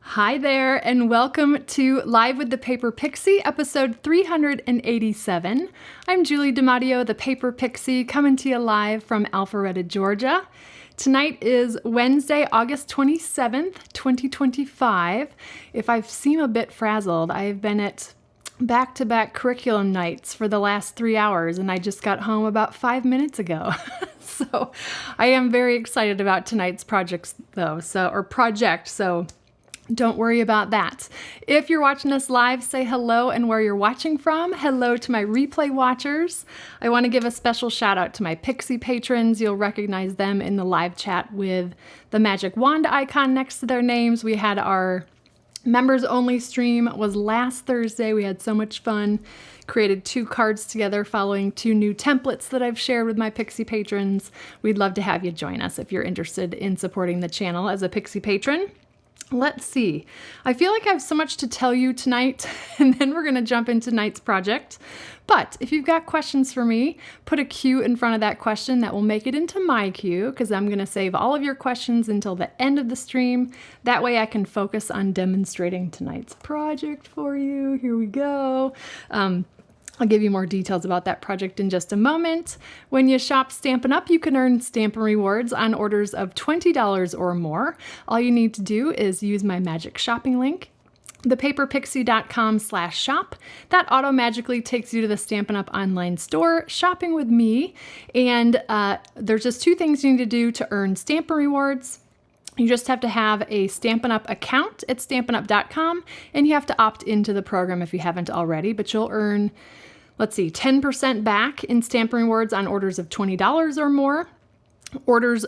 Hi there, and welcome to Live with the Paper Pixie, episode 387. I'm Julie DiMatteo, the Paper Pixie, coming to you live from Alpharetta, Georgia. Tonight is Wednesday, August 27th, 2025. If I seem a bit frazzled, I've been at back-to-back curriculum nights for the last 3 hours, and I just got home about 5 minutes ago. So I am very excited about tonight's project, so don't worry about that. If you're watching us live, say hello and where you're watching from. Hello to my replay watchers. I want to give a special shout out to my Pixie patrons. You'll recognize them in the live chat with the magic wand icon next to their names. We had our members only stream was last Thursday. We had so much fun. Created 2 cards together following 2 new templates that I've shared with my Pixie patrons. We'd love to have you join us if you're interested in supporting the channel as a Pixie patron. Let's see. I feel like I have so much to tell you tonight, and then we're going to jump into tonight's project. But if you've got questions for me, put a Q in front of that question. That will make it into my queue, because I'm going to save all of your questions until the end of the stream. That way I can focus on demonstrating tonight's project for you. Here we go. I'll give you more details about that project in just a moment. When you shop Stampin' Up, you can earn Stampin' rewards on orders of $20 or more. All you need to do is use my magic shopping link, thepaperpixie.com/shop. That auto-magically takes you to the Stampin' Up online store, shopping with me. And there's just 2 things you need to do to earn Stampin' rewards. You just have to have a Stampin' Up account at stampinup.com, and you have to opt into the program if you haven't already, but you'll earn, let's see, 10% back in Stampin' rewards on orders of $20 or more. Rewards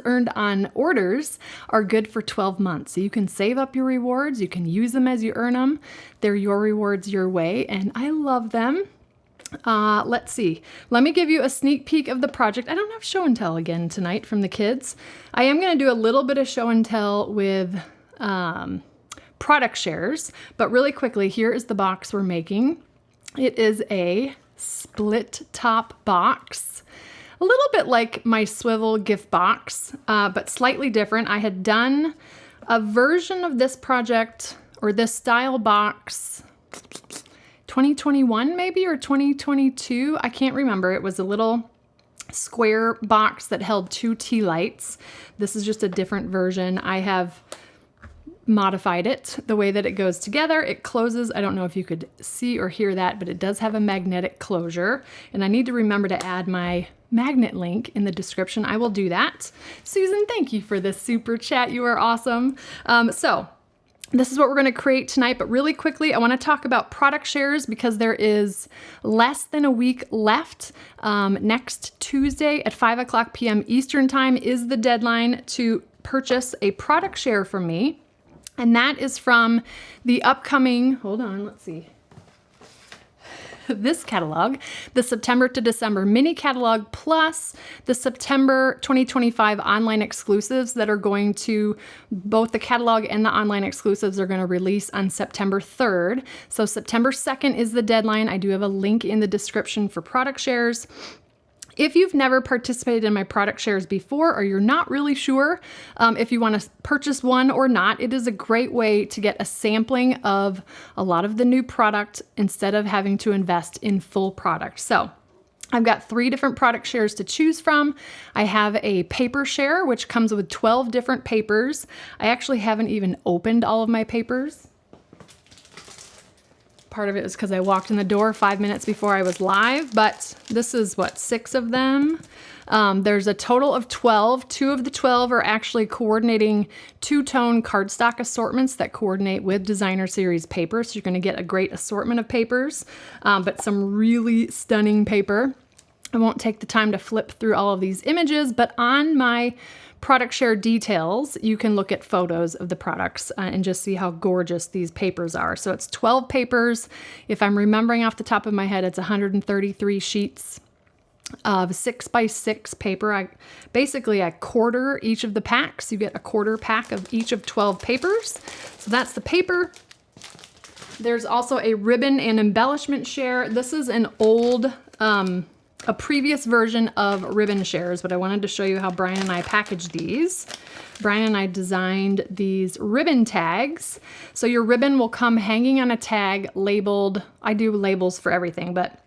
earned on orders are good for 12 months. So you can save up your rewards, you can use them as you earn them. They're your rewards your way, and I love them. Let's see. Let me give you a sneak peek of the project. I don't have show and tell again tonight from the kids. I am going to do a little bit of show and tell with product shares, but really quickly, here is the box we're making. It is a split top box, a little bit like my swivel gift box, but slightly different. I had done a version of this project or this style box 2021 maybe, or 2022. I can't remember. It was a little square box that held 2 tea lights. This is just a different version. I have modified it the way that it goes together. It closes. I don't know if you could see or hear that, but it does have a magnetic closure. And I need to remember to add my magnet link in the description. I will do that. Susan, thank you for this super chat. You are awesome. This is what we're going to create tonight, but really quickly, I want to talk about product shares because there is less than a week left. Next Tuesday at 5 p.m. Eastern Time is the deadline to purchase a product share from me, and that is from the upcoming, hold on, let's see, this catalog, the September to December mini catalog, plus the September 2025 online exclusives that are going to, both the catalog and the online exclusives are going to release on September 3rd. So September 2nd is the deadline. I do have a link in the description for product shares. If you've never participated in my product shares before, or you're not really sure if you want to purchase one or not, it is a great way to get a sampling of a lot of the new product instead of having to invest in full product. So I've got 3 different product shares to choose from. I have a paper share, which comes with 12 different papers. I actually haven't even opened all of my papers. Part of it is because I walked in the door 5 minutes before I was live, but this is what, 6 of them. There's a total of 12. 2 of the 12 are actually coordinating 2-tone cardstock assortments that coordinate with designer series paper. So you're going to get a great assortment of papers, but some really stunning paper. I won't take the time to flip through all of these images, but on my product share details, you can look at photos of the products and just see how gorgeous these papers are. So it's 12 papers. If I'm remembering off the top of my head, it's 133 sheets of 6x6 paper. I quarter each of the packs. You get a quarter pack of each of 12 papers. So that's the paper. There's also a ribbon and embellishment share. This is an old, a previous version of ribbon shares, but I wanted to show you how Brian and I packaged these. Brian and I designed these ribbon tags. So your ribbon will come hanging on a tag labeled, I do labels for everything, but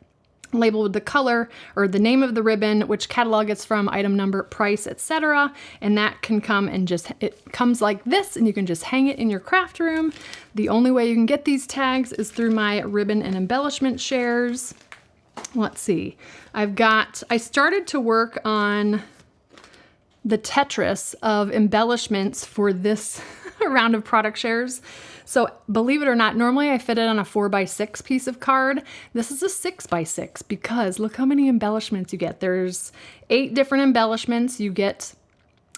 labeled with the color or the name of the ribbon, which catalog it's from, item number, price, etc. And that can come and just, it comes like this, and you can just hang it in your craft room. The only way you can get these tags is through my ribbon and embellishment shares. Let's see, I started to work on the Tetris of embellishments for this round of product shares. So believe it or not, normally I fit it on a 4x6 piece of card. This is a 6x6 because look how many embellishments you get. There's 8 different embellishments. You get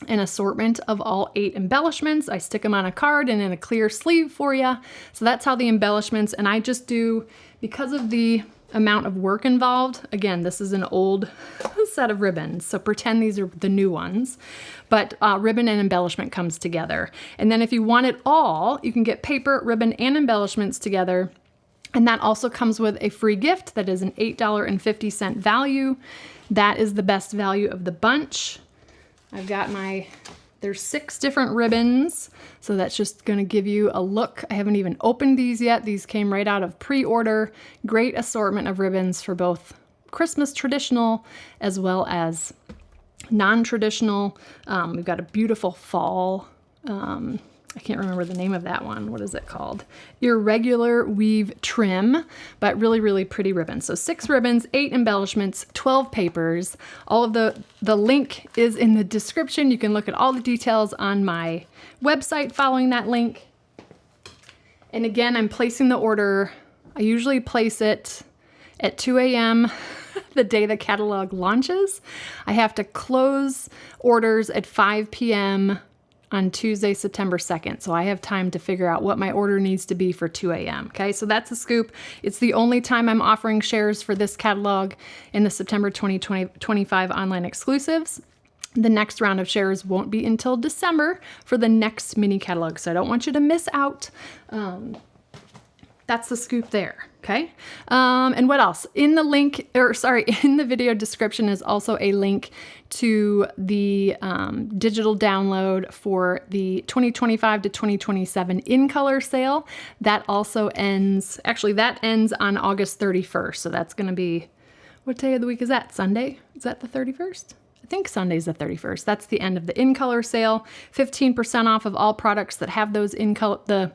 an assortment of all 8 embellishments. I stick them on a card and in a clear sleeve for you. So that's how the embellishments, and I just do, because of the amount of work involved. Again, this is an old set of ribbons, so pretend these are the new ones. But ribbon and embellishment comes together. And then if you want it all, you can get paper, ribbon, and embellishments together. And that also comes with a free gift that is an $8.50 value. That is the best value of the bunch. I've got there's 6 different ribbons, so that's just gonna give you a look. I haven't even opened these yet. These came right out of pre-order. Great assortment of ribbons for both Christmas traditional as well as non-traditional. We've got a beautiful fall, I can't remember the name of that one. What is it called? Irregular weave trim, but really, really pretty ribbons. So 6 ribbons, 8 embellishments, 12 papers. All of the link is in the description. You can look at all the details on my website following that link. And again, I'm placing the order. I usually place it at 2 a.m. the day the catalog launches. I have to close orders at 5 p.m. on Tuesday, September 2nd. So I have time to figure out what my order needs to be for 2 a.m. Okay, so that's a scoop. It's the only time I'm offering shares for this catalog in the September 2025 online exclusives. The next round of shares won't be until December for the next mini catalog. So I don't want you to miss out. That's the scoop there. Okay. And what else? In the link, in the video description is also a link to the digital download for the 2025 to 2027 in color sale. That also ends, that ends on August 31st. So that's going to be, what day of the week is that? Sunday? Is that the 31st? I think Sunday's the 31st. That's the end of the in color sale. 15% off of all products that have those in color, the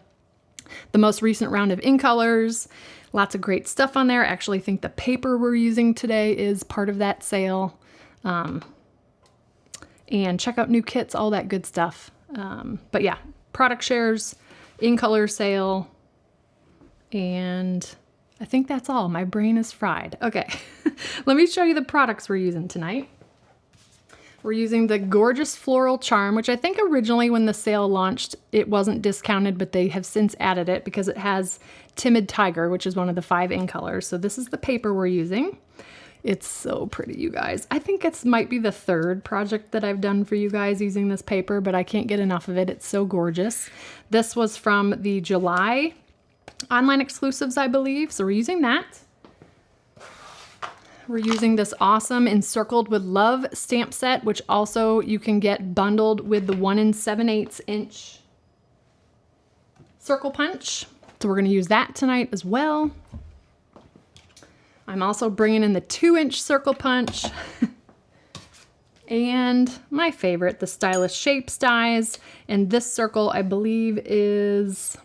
most recent round of in colors. Lots of great stuff on there. I actually think the paper we're using today is part of that sale. And check out new kits, all that good stuff. But yeah, product shares, in color sale, and I think that's all. My brain is fried. Okay, let me show you the products we're using tonight. We're using the Gorgeous Floral Charm, which I think originally when the sale launched, it wasn't discounted, but they have since added it because it has Timid Tiger, which is one of the 5 in colors. So this is the paper we're using. It's so pretty, you guys. I think it might be the 3rd project that I've done for you guys using this paper, but I can't get enough of it. It's so gorgeous. This was from the July online exclusives, I believe. So we're using that. We're using this awesome Encircled with Love stamp set, which also you can get bundled with the 1 7/8 inch circle punch. So we're going to use that tonight as well. I'm also bringing in the 2-inch circle punch and my favorite, the Stylish Shapes dies. And this circle, I believe, is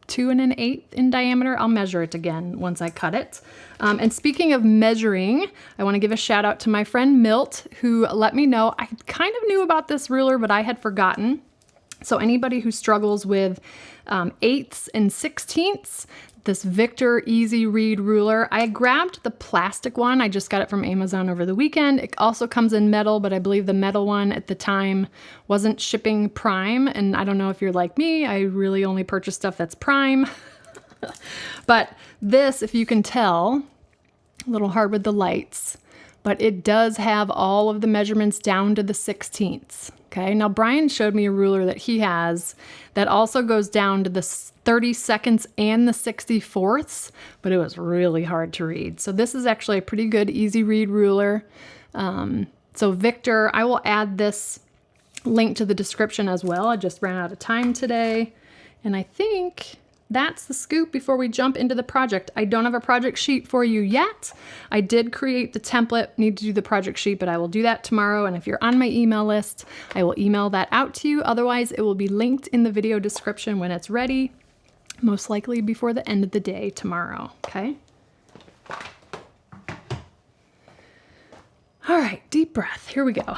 2 1/8 in diameter. I'll measure it again once I cut it. And speaking of measuring, I want to give a shout out to my friend Milt, who let me know. I kind of knew about this ruler, but I had forgotten. So anybody who struggles with 8ths and 16ths, this Victor Easy Read ruler. I grabbed the plastic one. I just got it from Amazon over the weekend. It also comes in metal, but I believe the metal one at the time wasn't shipping Prime. And I don't know if you're like me, I really only purchase stuff that's Prime. But this, if you can tell, a little hard with the lights, but it does have all of the measurements down to the 16ths. Okay, now Brian showed me a ruler that he has that also goes down to the 32nds and the 64ths, but it was really hard to read. So this is actually a pretty good easy read ruler. So Victor, I will add this link to the description as well. I just ran out of time today. And I think that's the scoop before we jump into the project. I don't have a project sheet for you yet. I did create the template, need to do the project sheet, but I will do that tomorrow. And if you're on my email list, I will email that out to you. Otherwise, it will be linked in the video description when it's ready, most likely before the end of the day tomorrow, okay? All right, deep breath, here we go.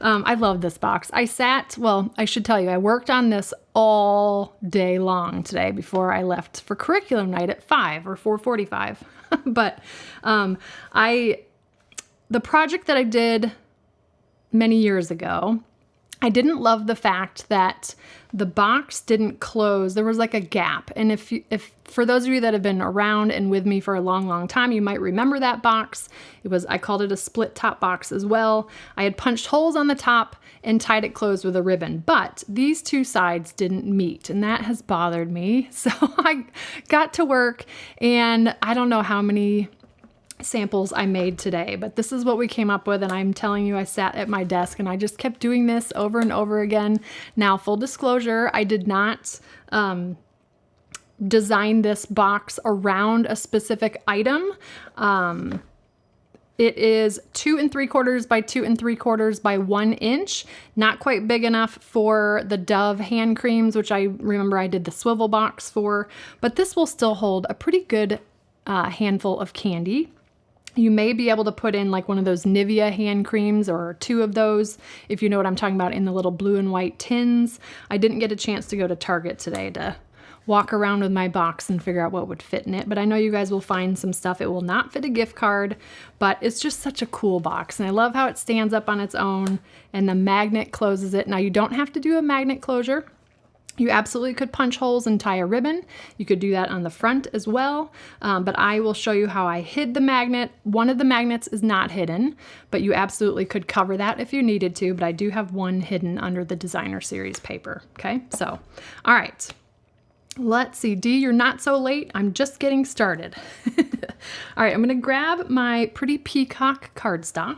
I love this box. I should tell you, I worked on this all day long today before I left for curriculum night at 5 or 4:45. But the project that I did many years ago, I didn't love the fact that the box didn't close. There was like a gap. And if for those of you that have been around and with me for a long, long time, you might remember that box. I called it a split top box as well. I had punched holes on the top and tied it closed with a ribbon, but these two sides didn't meet, and that has bothered me. So I got to work, and I don't know how many samples I made today, but this is what we came up with. And I'm telling you, I sat at my desk and I just kept doing this over and over again. Now, full disclosure, I did not design this box around a specific item. It is 2 3/4 by 2 3/4 by 1 inch. Not quite big enough for the Dove hand creams, which I remember I did the swivel box for, but this will still hold a pretty good handful of candy. You may be able to put in like one of those Nivea hand creams or 2 of those, if you know what I'm talking about, in the little blue and white tins. I didn't get a chance to go to Target today to walk around with my box and figure out what would fit in it, but I know you guys will find some stuff. It will not fit a gift card, but it's just such a cool box. And I love how it stands up on its own and the magnet closes it. Now, you don't have to do a magnet closure. You absolutely could punch holes and tie a ribbon. You could do that on the front as well, but I will show you how I hid the magnet. One of the magnets is not hidden, but you absolutely could cover that if you needed to, but I do have one hidden under the designer series paper, okay? So, all right, let's see. Dee, you're not so late. I'm just getting started. All right, I'm gonna grab my Pretty Peacock cardstock.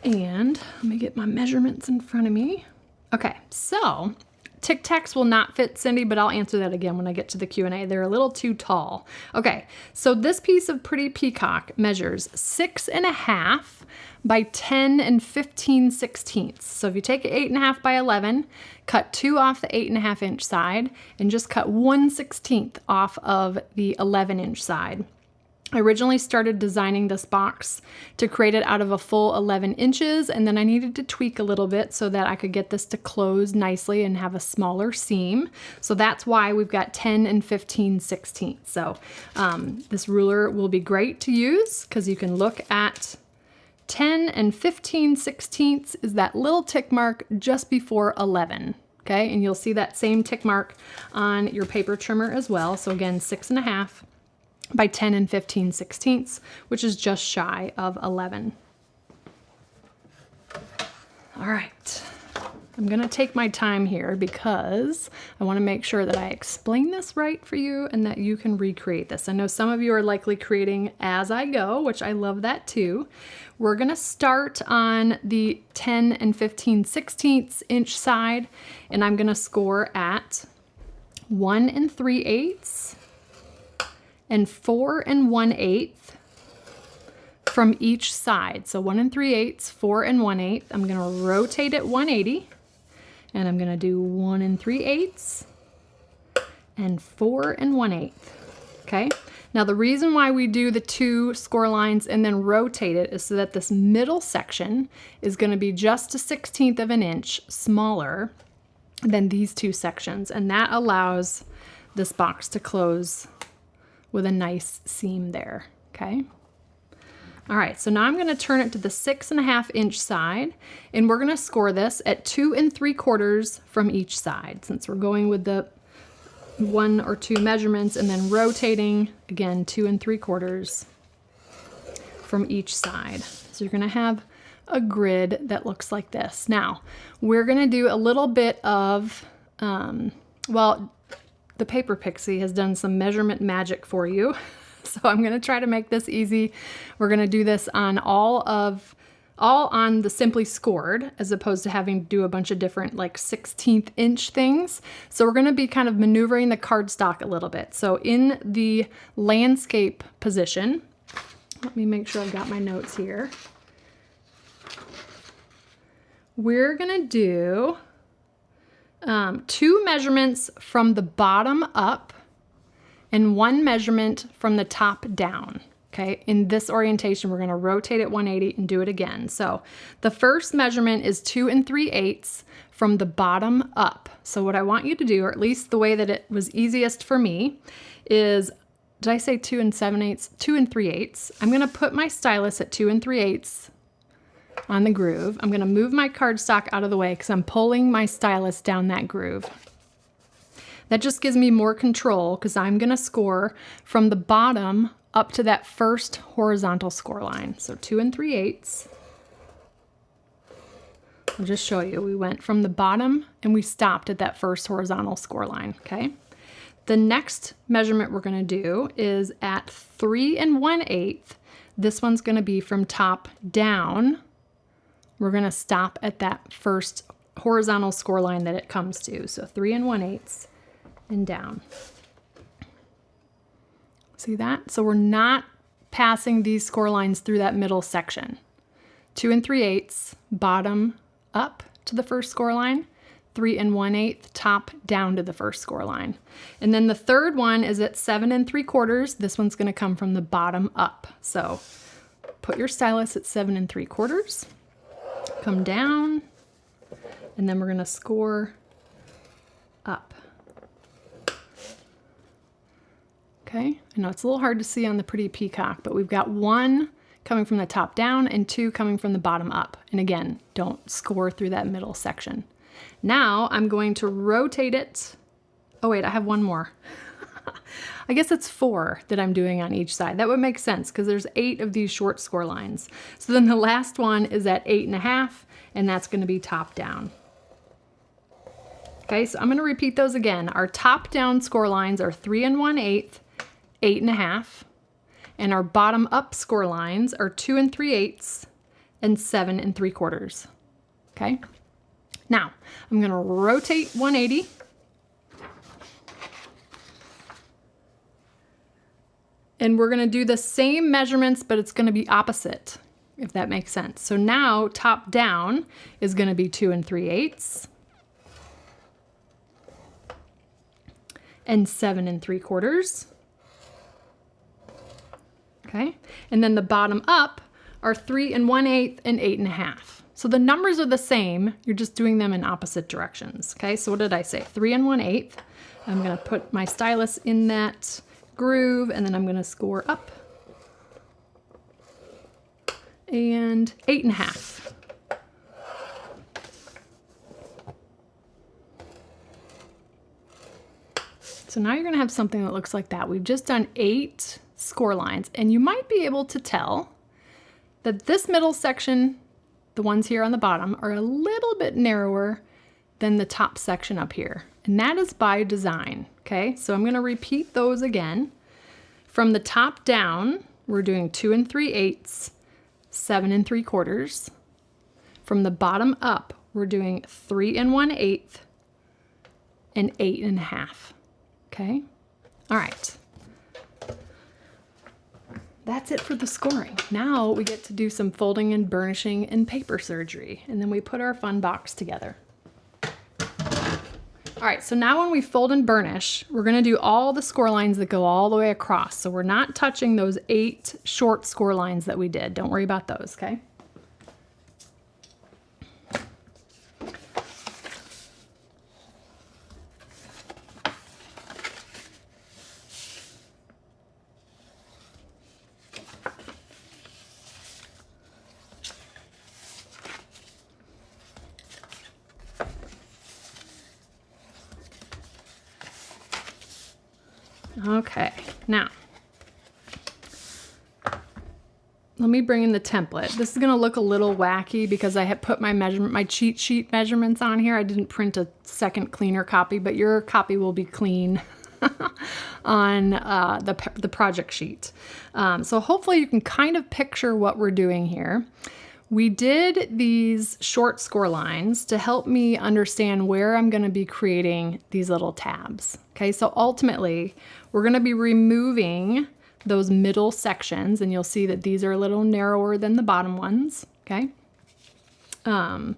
And let me get my measurements in front of me. Okay, so Tic Tacs will not fit Cindy, but I'll answer that again when I get to the Q&A. They're a little too tall. Okay, so this piece of Pretty Peacock measures 6.5 by 10 15/16. So if you take it 8.5 by 11, cut 2 off the 8.5 inch side, and just cut 1/16 off of the 11 inch side. I originally started designing this box to create it out of a full 11 inches, and then I needed to tweak a little bit so that I could get this to close nicely and have a smaller seam. So that's why we've got 10 15/16. So this ruler will be great to use because you can look at 10 15/16 is that little tick mark just before 11. Okay, and you'll see that same tick mark on your paper trimmer as well. So again, 6.5 by 10 15/16, which is just shy of 11. All right, I'm gonna take my time here because I wanna make sure that I explain this right for you and that you can recreate this. I know some of you are likely creating as I go, which I love that too. We're gonna start on the 10 15/16 inch side, and I'm gonna score at 1 3/8 and 4 1/8 from each side. So 1 3/8, 4 1/8. I'm gonna rotate it 180, and I'm gonna do 1 3/8 and 4 1/8. Okay. Now the reason why we do the 2 score lines and then rotate it is so that this middle section is gonna be just a 1/16 of an inch smaller than these 2 sections, and that allows this box to close with a nice seam there, okay? All right, so now I'm gonna turn it to the 6.5 inch side, and we're gonna score this at 2 3/4 from each side, since we're going with the 1 or 2 measurements and then rotating, again, 2 3/4 from each side. So you're gonna have a grid that looks like this. Now, we're gonna do a little bit of, the Paper Pixie has done some measurement magic for you. So I'm gonna try to make this easy. We're gonna do this on all on the Simply Scored, as opposed to having to do a bunch of different like 16th inch things. So we're gonna be kind of maneuvering the cardstock a little bit. So in the landscape position, let me make sure I've got my notes here. We're gonna do 2 measurements from the bottom up and 1 measurement from the top down. Okay, in this orientation, we're gonna rotate it 180 and do it again. So the first measurement is 2 3/8 from the bottom up. So what I want you to do, or at least the way that it was easiest for me, is, did I say 2 7/8? 2 3/8. I'm gonna put my stylus at 2 3/8 on the groove. I'm gonna move my cardstock out of the way because I'm pulling my stylus down that groove. That just gives me more control because I'm gonna score from the bottom up to that first horizontal score line. So 2 3/8. I'll just show you. We went from the bottom and we stopped at that first horizontal score line, okay? The next measurement we're gonna do is at 3 1/8. This one's gonna be from top down. We're gonna stop at that first horizontal score line that it comes to. So 3 1/8 and down. See that? So we're not passing these score lines through that middle section. 2 3/8, bottom up to the first score line, 3 1/8, top down to the first score line. And then the third one is at 7 3/4. This one's gonna come from the bottom up. So put your stylus at 7 3/4, come down, and then we're gonna score up. Okay, I know it's a little hard to see on the pretty peacock, but we've got 1 coming from the top down and 2 coming from the bottom up. And again, don't score through that middle section. Now I'm going to rotate it. Oh wait, I have 1 more. I guess it's 4 that I'm doing on each side. That would make sense because there's 8 of these short score lines. So then the last one is at 8 1/2, and that's gonna be top down. Okay, so I'm gonna repeat those again. Our top down score lines are 3 1/8, 8 1/2, and our bottom up score lines are 2 3/8 and 7 3/4. Okay, now I'm gonna rotate 180. And we're gonna do the same measurements, but it's gonna be opposite, if that makes sense. So now top down is gonna be 2 3/8 and 7 3/4. Okay, and then the bottom up are 3 1/8 and 8 1/2. So the numbers are the same, you're just doing them in opposite directions. Okay, so what did I say? 3 1/8. I'm gonna put my stylus in that groove, and then I'm gonna score up, and 8 1/2. So now you're gonna have something that looks like that. We've just done 8 score lines, and you might be able to tell that this middle section, the ones here on the bottom, are a little bit narrower than the top section up here. And that is by design, okay? So I'm gonna repeat those again. From the top down, we're doing 2 3/8, 7 3/4. From the bottom up, we're doing 3 1/8 and 8 1/2, okay? All right. That's it for the scoring. Now we get to do some folding and burnishing and paper surgery, and then we put our fun box together. All right, so now when we fold and burnish, we're gonna do all the score lines that go all the way across. So we're not touching those 8 short score lines that we did. Don't worry about those, okay? Okay, now, let me bring in the template. This is gonna look a little wacky because I had put my cheat sheet measurements on here. I didn't print a second cleaner copy, but your copy will be clean. on the project sheet. So hopefully you can kind of picture what we're doing here. We did these short score lines to help me understand where I'm going to be creating these little tabs. Okay, so ultimately we're going to be removing those middle sections, and you'll see that these are a little narrower than the bottom ones. Okay. And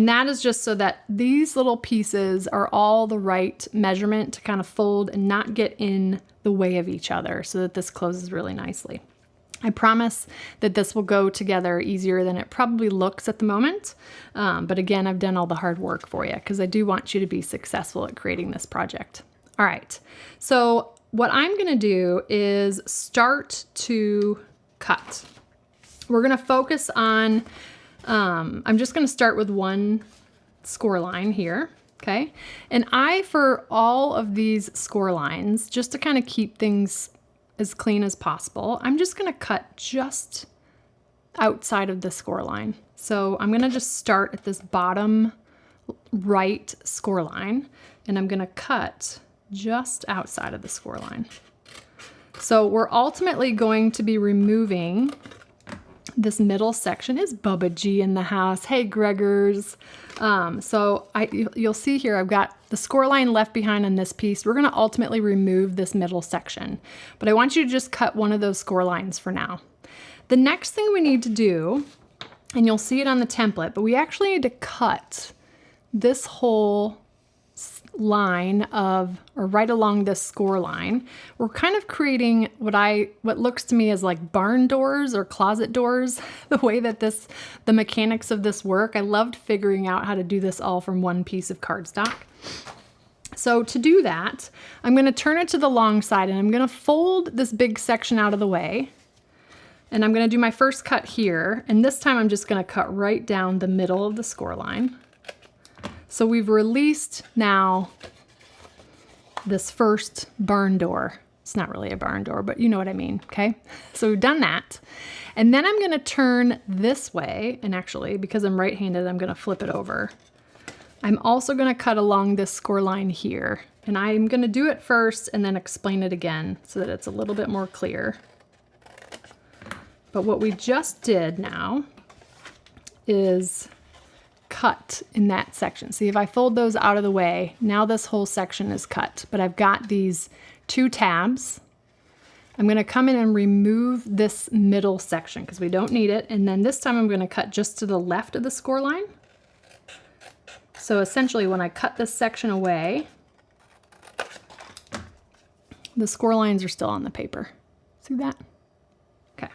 that is just so that these little pieces are all the right measurement to kind of fold and not get in the way of each other, so that this closes really nicely. I promise that this will go together easier than it probably looks at the moment. But again, I've done all the hard work for you because I do want you to be successful at creating this project. All right, so what I'm gonna do is start to cut. We're gonna focus on, I'm just gonna start with one score line here, okay? And for all of these score lines, just to kind of keep things as clean as possible, I'm just gonna cut just outside of the score line. So I'm gonna just start at this bottom right score line, and I'm gonna cut just outside of the score line. So we're ultimately going to be removing this middle section. Is Bubba G in the house? Hey, Gregors. You'll see here I've got the score line left behind on this piece. We're going to ultimately remove this middle section, but I want you to just cut one of those score lines for now. The next thing we need to do, and you'll see it on the template, but we actually need to cut this whole line or right along this score line. We're kind of creating what looks to me as like barn doors or closet doors, the way that the mechanics of this work. I loved figuring out how to do this all from one piece of cardstock. So to do that, I'm going to turn it to the long side, and I'm going to fold this big section out of the way. And I'm going to do my first cut here. And this time I'm just going to cut right down the middle of the score line. So we've released now this first barn door. It's not really a barn door, but you know what I mean, okay? So we've done that. And then I'm gonna turn this way, and actually, because I'm right-handed, I'm gonna flip it over. I'm also gonna cut along this score line here, and I'm gonna do it first and then explain it again so that it's a little bit more clear. But what we just did now is cut in that section. See, if I fold those out of the way, now this whole section is cut, but I've got these two tabs. I'm going to come in and remove this middle section because we don't need it. And then this time I'm going to cut just to the left of the score line. So essentially when I cut this section away, the score lines are still on the paper. See that? Okay.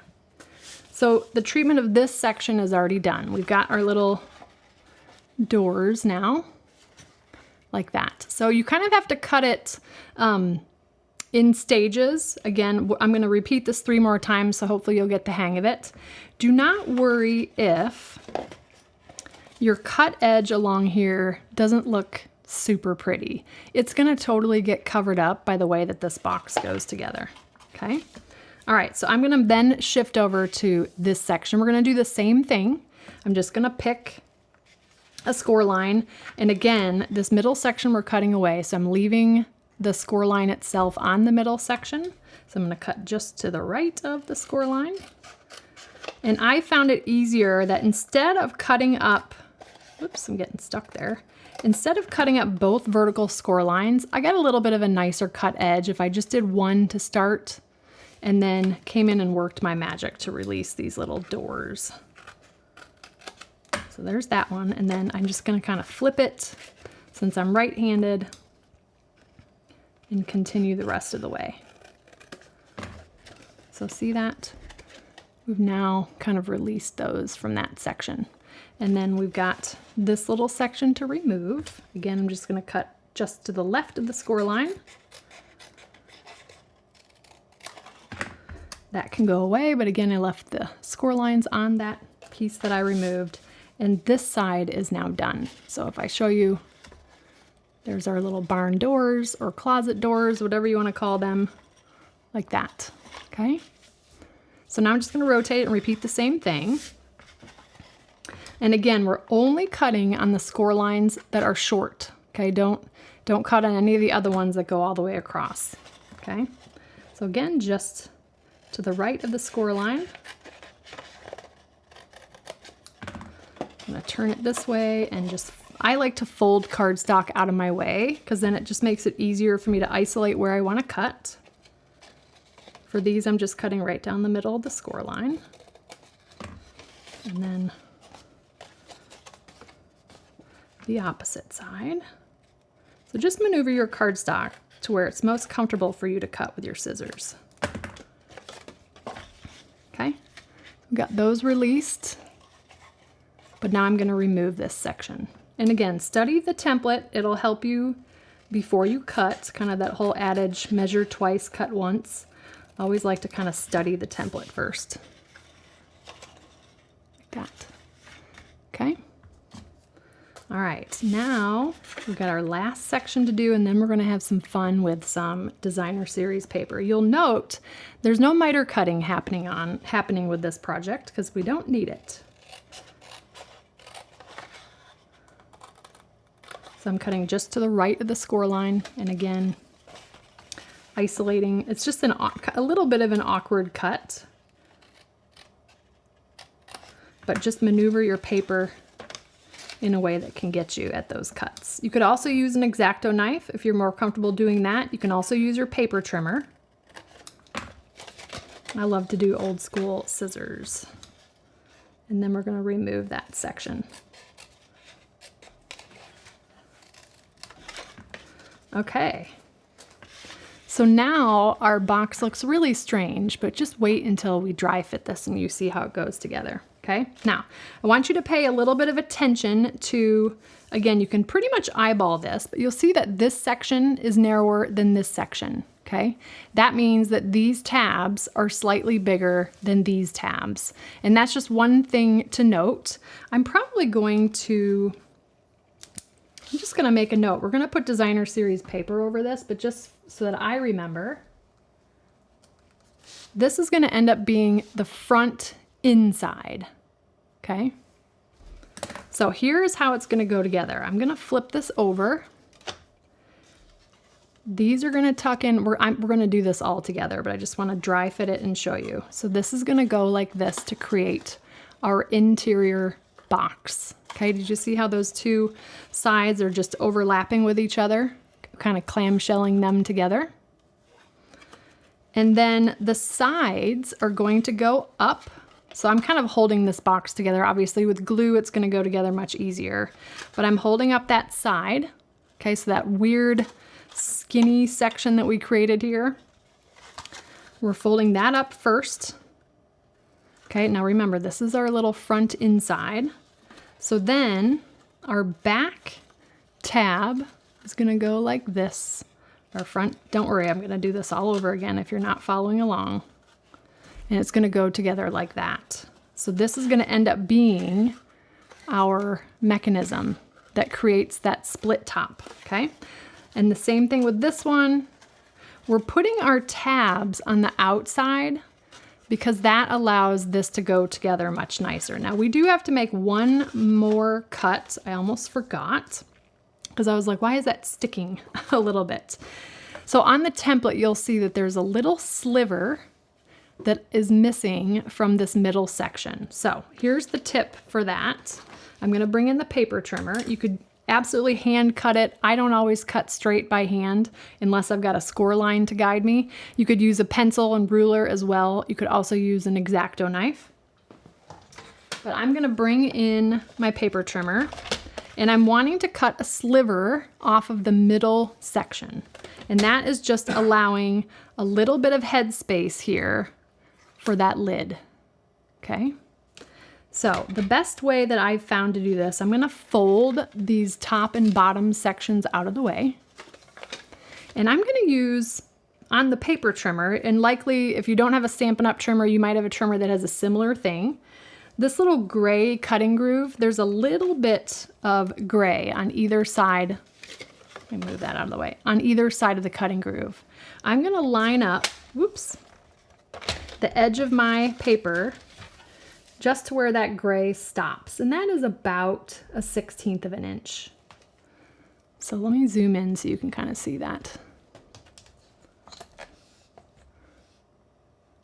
So the treatment of this section is already done. We've got our little doors now, like that. So you kind of have to cut it in stages. Again, I'm going to repeat this 3 more times, so hopefully you'll get the hang of it. Do not worry if your cut edge along here doesn't look super pretty. It's going to totally get covered up by the way that this box goes together. Okay. All right. So I'm going to then shift over to this section. We're going to do the same thing. I'm just going to pick a score line. And again, this middle section we're cutting away. So I'm leaving the score line itself on the middle section. So I'm going to cut just to the right of the score line. And I found it easier that instead of cutting up, oops, I'm getting stuck there. Instead of cutting up both vertical score lines, I got a little bit of a nicer cut edge if I just did one to start and then came in and worked my magic to release these little doors. So there's that one, and then I'm just going to kind of flip it since I'm right-handed and continue the rest of the way. So see that? We've now kind of released those from that section. And then we've got this little section to remove. Again, I'm just going to cut just to the left of the score line. That can go away, but again, I left the score lines on that piece that I removed. And this side is now done. So if I show you, there's our little barn doors or closet doors, whatever you want to call them, like that. Okay. So now I'm just going to rotate and repeat the same thing. And again, we're only cutting on the score lines that are short. Okay, don't Don't cut on any of the other ones that go all the way across, okay? So again, just to the right of the score line. I'm gonna turn it this way and I like to fold cardstock out of my way because then it just makes it easier for me to isolate where I want to cut. For these, I'm just cutting right down the middle of the score line. And then the opposite side. So just maneuver your cardstock to where it's most comfortable for you to cut with your scissors. Okay, we've got those released, but now I'm going to remove this section. And again, study the template. It'll help you before you cut, kind of that whole adage, measure twice, cut once. I always like to kind of study the template first. Like that. Okay. All right, now we've got our last section to do, and then we're going to have some fun with some designer series paper. You'll note there's no miter cutting happening with this project because we don't need it. So I'm cutting just to the right of the score line, and again, isolating. It's just a little bit of an awkward cut, but just maneuver your paper in a way that can get you at those cuts. You could also use an X-Acto knife if you're more comfortable doing that. You can also use your paper trimmer. I love to do old school scissors. And then we're going to remove that section. Okay. So now our box looks really strange, but just wait until we dry fit this and you see how it goes together. Okay, now I want you to pay a little bit of attention to, again, you can pretty much eyeball this, but you'll see that this section is narrower than this section, okay? That means that these tabs are slightly bigger than these tabs. And that's just one thing to note. I'm just gonna make a note. We're gonna put designer series paper over this, but just so that I remember, this is gonna end up being the front inside, okay? So here's how it's gonna go together. I'm gonna flip this over. These are gonna tuck in, we're gonna do this all together, but I just wanna dry fit it and show you. So this is gonna go like this to create our interior box. Okay, did you see how those two sides are just overlapping with each other? Kind of clamshelling them together. And then the sides are going to go up. So I'm kind of holding this box together. Obviously with glue, it's gonna go together much easier. But I'm holding up that side. Okay, so that weird skinny section that we created here. We're folding that up first. Okay, now remember, this is our little front inside. So then our back tab is gonna go like this. Our front, don't worry, I'm gonna do this all over again if you're not following along. And it's gonna go together like that. So this is gonna end up being our mechanism that creates that split top, okay? And the same thing with this one. We're putting our tabs on the outside because that allows this to go together much nicer. Now we do have to make one more cut. I almost forgot because I was like, why is that sticking a little bit? So on the template, you'll see that there's a little sliver that is missing from this middle section. So here's the tip for that. I'm gonna bring in the paper trimmer. You could absolutely hand cut it. I don't always cut straight by hand unless I've got a score line to guide me. You could use a pencil and ruler as well. You could also use an X-Acto knife. But I'm gonna bring in my paper trimmer and I'm wanting to cut a sliver off of the middle section. And that is just allowing a little bit of head space here for that lid, okay? So the best way that I've found to do this, I'm gonna fold these top and bottom sections out of the way. And I'm gonna use, on the paper trimmer, and likely if you don't have a Stampin' Up! Trimmer, you might have a trimmer that has a similar thing. This little gray cutting groove, there's a little bit of gray on either side. Let me move that out of the way. On either side of the cutting groove. I'm gonna line up, whoops, the edge of my paper just to where that gray stops. And that is about a 1/16 of an inch. So let me zoom in so you can kind of see that.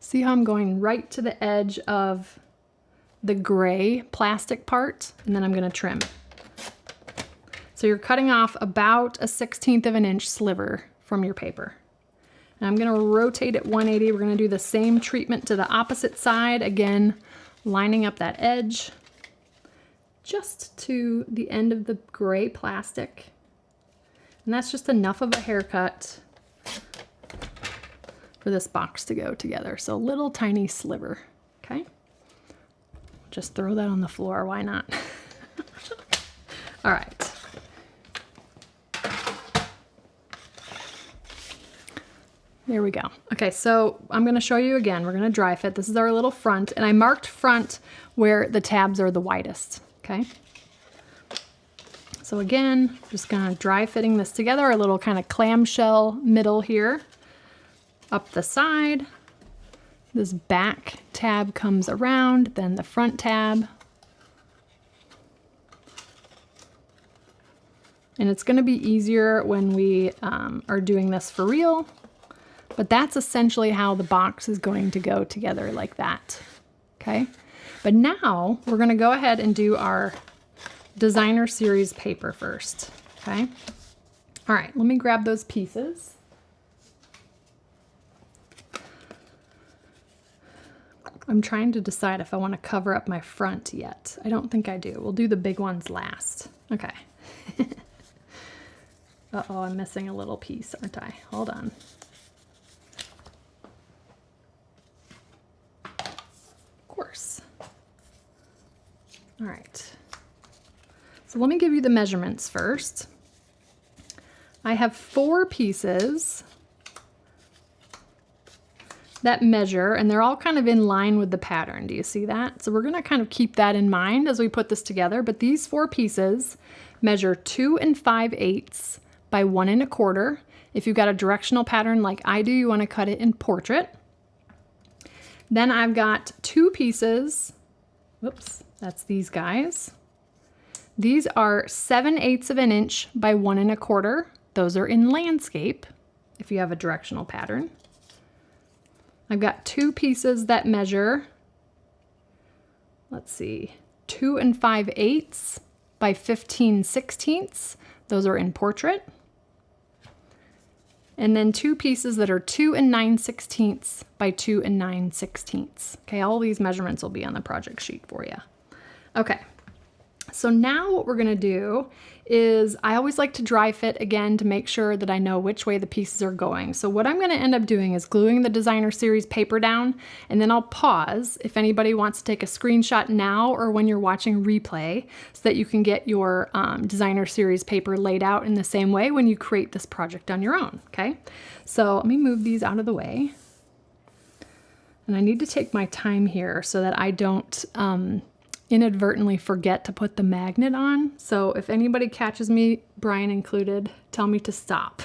See how I'm going right to the edge of the gray plastic part, and then I'm going to trim. So you're cutting off about a 1/16 of an inch sliver from your paper. And I'm going to rotate it 180. We're going to do the same treatment to the opposite side. Again, lining up that edge just to the end of the gray plastic. And that's just enough of a haircut for this box to go together. So a little tiny sliver, okay? Just throw that on the floor, why not? All right. There we go. Okay, so I'm gonna show you again. We're gonna dry fit. This is our little front, and I marked front where the tabs are the widest, okay? So again, just gonna dry fitting this together, a little kind of clamshell middle here. Up the side, this back tab comes around, then the front tab. And it's gonna be easier when we are doing this for real, but that's essentially how the box is going to go together, like that, okay? But now we're gonna go ahead and do our designer series paper first, okay? All right, let me grab those pieces. I'm trying to decide if I want to cover up my front yet. I don't think I do. We'll do the big ones last. Okay. Uh-oh, I'm missing a little piece, aren't I? Hold on. Of course. All right. So let me give you the measurements first. I have 4 pieces that measure, and they're all kind of in line with the pattern. Do you see that? So we're gonna kind of keep that in mind as we put this together, but these 4 pieces measure 2 5/8 by 1 1/4. If you've got a directional pattern like I do, you wanna cut it in portrait. Then I've got 2 pieces, whoops, that's these guys. These are 7/8 of an inch by 1 1/4. Those are in landscape, if you have a directional pattern. I've got 2 pieces that measure, let's see, 2 5/8 by 15/16. Those are in portrait. And then 2 pieces that are 2 9/16 by 2 9/16. Okay, all these measurements will be on the project sheet for you. Okay. So now what we're gonna do is, I always like to dry fit again to make sure that I know which way the pieces are going. So what I'm gonna end up doing is gluing the designer series paper down, and then I'll pause if anybody wants to take a screenshot now or when you're watching replay, so that you can get your designer series paper laid out in the same way when you create this project on your own, okay? So let me move these out of the way. And I need to take my time here so that I don't inadvertently forget to put the magnet on. So if anybody catches me, Brian included, tell me to stop.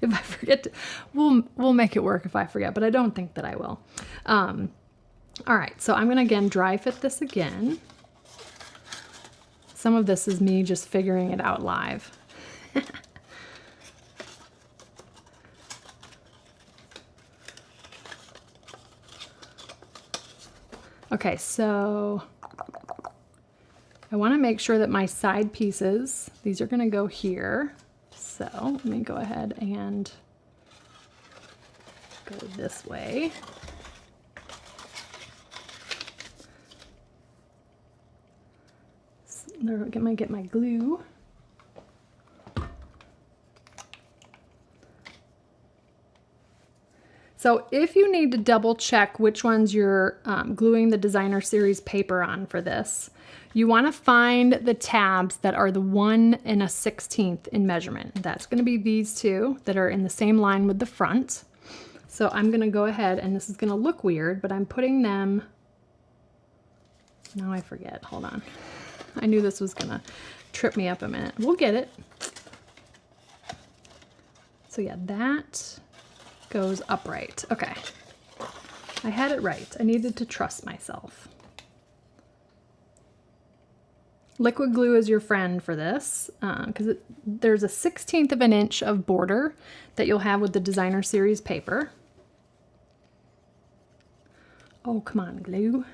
If I forget to, we'll make it work if I forget, but I don't think that I will. All right, so I'm gonna again dry fit this again. Some of this is me just figuring it out live. Okay, so I want to make sure that my side pieces, these are going to go here. So let me go ahead and go this way. So I'm going to get my glue. So if you need to double check which ones you're gluing the designer series paper on for this, you want to find the tabs that are the 1 1/16 in measurement. That's going to be these 2 that are in the same line with the front. So I'm going to go ahead, and this is going to look weird, but I'm putting them, now I forget, hold on. I knew this was going to trip me up a minute. We'll get it. So yeah, that goes upright. Okay, I had it right. I needed to trust myself. Liquid glue is your friend for this because there's a 1/16 of an inch of border that you'll have with the designer series paper. Oh, come on, glue.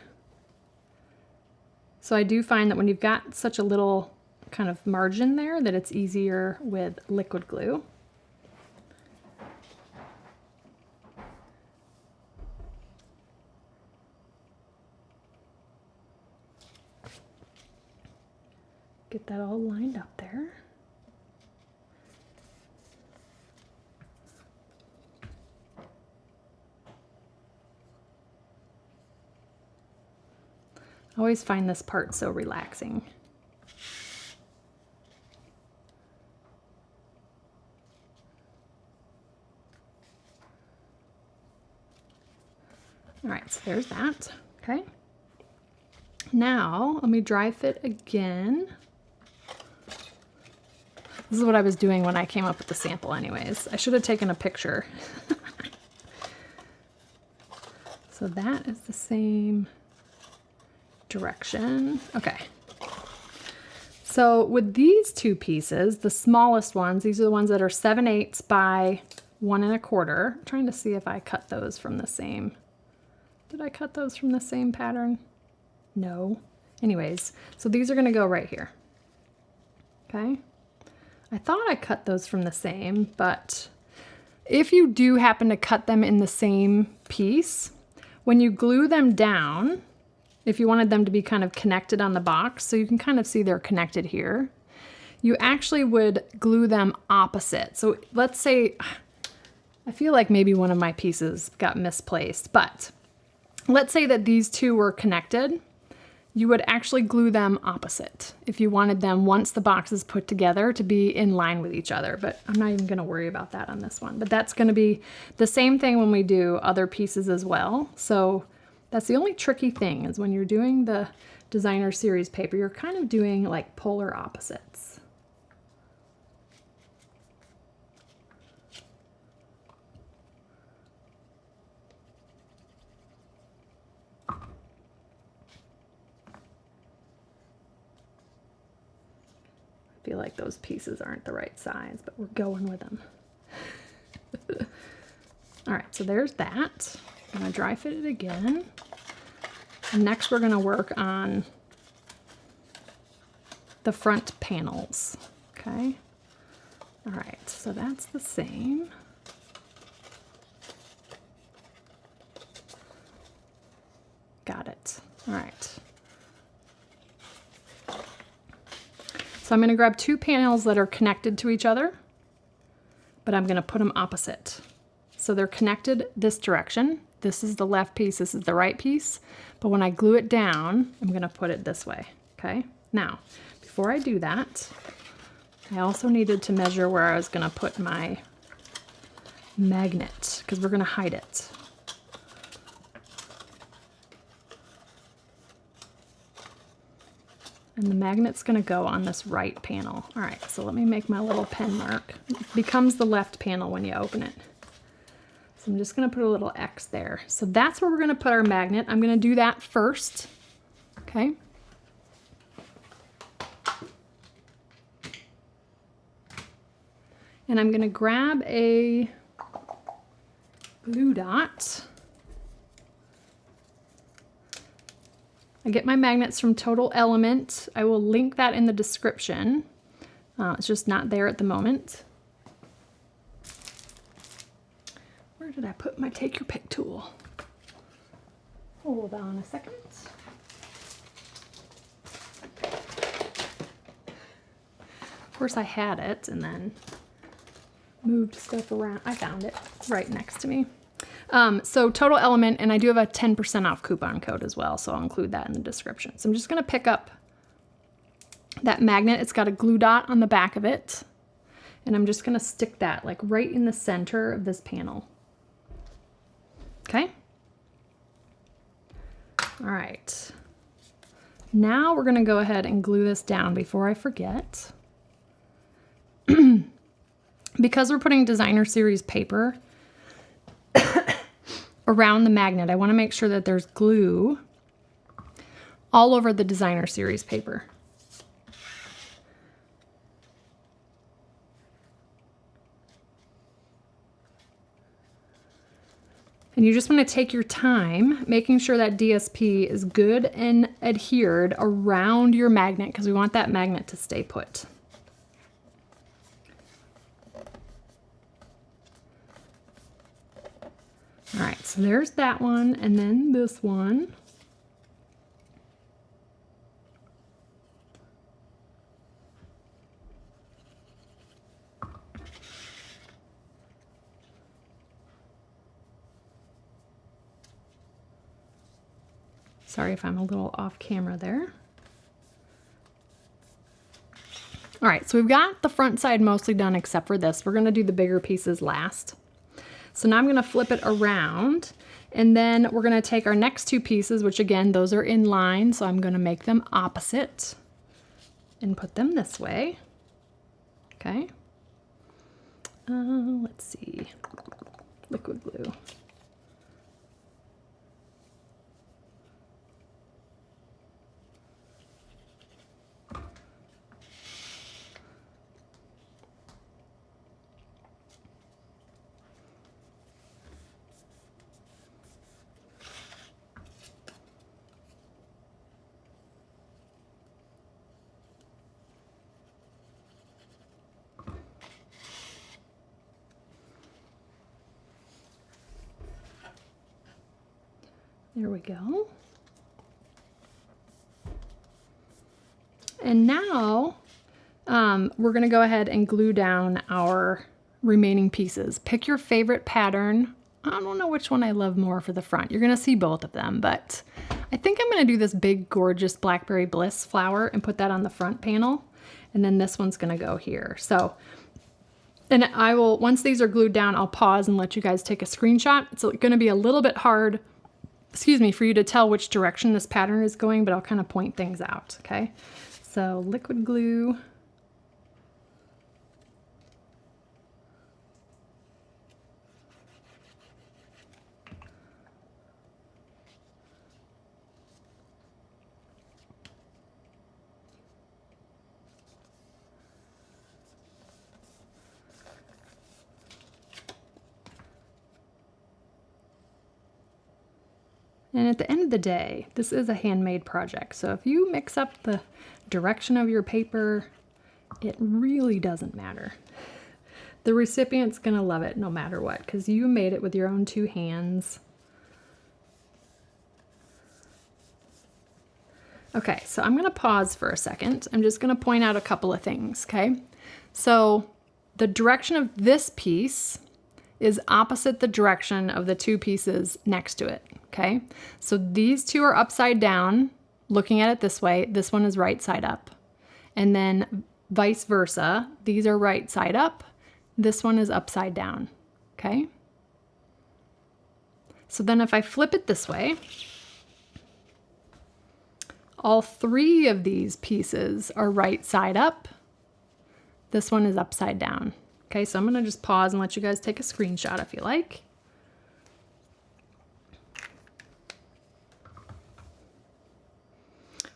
So I do find that when you've got such a little kind of margin there that it's easier with liquid glue. Get that all lined up there. I always find this part so relaxing. All right, so there's that, okay? Now, let me dry fit again. This is what I was doing when I came up with the sample anyways. I should have taken a picture. So that is the same direction. Okay. So with these two pieces, the smallest ones, these are the ones that are 7/8 by 1 1/4. I'm trying to see if I cut those from the same. Did I cut those from the same pattern? No. Anyways, so these are gonna go right here. Okay. I thought I cut those from the same, but if you do happen to cut them in the same piece, when you glue them down, if you wanted them to be kind of connected on the box, so you can kind of see they're connected here, you actually would glue them opposite. So let's say, I feel like maybe one of my pieces got misplaced, but let's say that these two were connected. You would actually glue them opposite if you wanted them, once the box is put together, to be in line with each other. But I'm not even gonna worry about that on this one. But that's gonna be the same thing when we do other pieces as well. So that's the only tricky thing, is when you're doing the designer series paper, you're kind of doing like polar opposites. I feel like those pieces aren't the right size, but we're going with them. All right, so there's that. I'm gonna dry fit it again. And next we're gonna work on the front panels, okay? All right, so that's the same. Got it, all right. So I'm gonna grab two panels that are connected to each other, but I'm gonna put them opposite. So they're connected this direction. This is the left piece, this is the right piece. But when I glue it down, I'm gonna put it this way, okay? Now, before I do that, I also needed to measure where I was gonna put my magnet, because we're gonna hide it. And the magnet's gonna go on this right panel. All right, so let me make my little pen mark. It becomes the left panel when you open it. So I'm just gonna put a little X there. So that's where we're gonna put our magnet. I'm gonna do that first, okay? And I'm gonna grab a glue dot. I get my magnets from Total Element. I will link that in the description. It's just not there at the moment. Where did I put my take your pick tool? Hold on a second. Of course I had it and then moved stuff around. I found it right next to me. So Total Element, and I do have a 10% off coupon code as well, so I'll include that in the description. So I'm just gonna pick up that magnet. It's got a glue dot on the back of it, and I'm just gonna stick that like right in the center of this panel. Okay? All right. Now we're gonna go ahead and glue this down before I forget. Because we're putting designer series paper around the magnet, I want to make sure that there's glue all over the designer series paper. And you just want to take your time, making sure that DSP is good and adhered around your magnet, because we want that magnet to stay put. All right, so there's that one, and then this one. Sorry if I'm a little off camera there. All right, so we've got the front side mostly done except for this. We're gonna do the bigger pieces last. So now I'm gonna flip it around, and then we're gonna take our next two pieces, which again, those are in line, so I'm gonna make them opposite and put them this way, okay? Let's see, liquid glue. There we go. And now we're gonna go ahead and glue down our remaining pieces. Pick your favorite pattern. I don't know which one I love more for the front. You're gonna see both of them, but I think I'm gonna do this big, gorgeous Blackberry Bliss flower and put that on the front panel. And then this one's gonna go here. So, and I will, once these are glued down, I'll pause and let you guys take a screenshot. It's gonna be a little bit hard, excuse me, for you to tell which direction this pattern is going, but I'll kind of point things out, okay? So liquid glue. And at the end of the day, this is a handmade project. So if you mix up the direction of your paper, it really doesn't matter. The recipient's gonna love it no matter what, because you made it with your own two hands. Okay, so I'm gonna pause for a second. I'm just gonna point out a couple of things, okay? So the direction of this piece is opposite the direction of the two pieces next to it, okay? So these two are upside down, looking at it this way. This one is right side up. And then vice versa, these are right side up. This one is upside down, okay? So then if I flip it this way, all three of these pieces are right side up. This one is upside down. Okay, so I'm gonna just pause and let you guys take a screenshot if you like.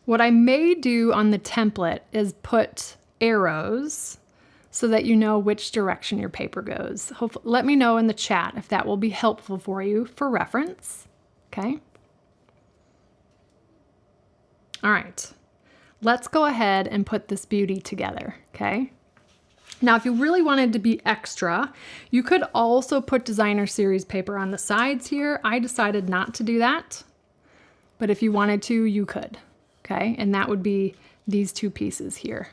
What I may do on the template is put arrows so that you know which direction your paper goes. Let me know in the chat if that will be helpful for you for reference, okay? All right, let's go ahead and put this beauty together, okay? Now, if you really wanted to be extra, you could also put designer series paper on the sides here. I decided not to do that, but if you wanted to, you could, okay? And that would be these two pieces here.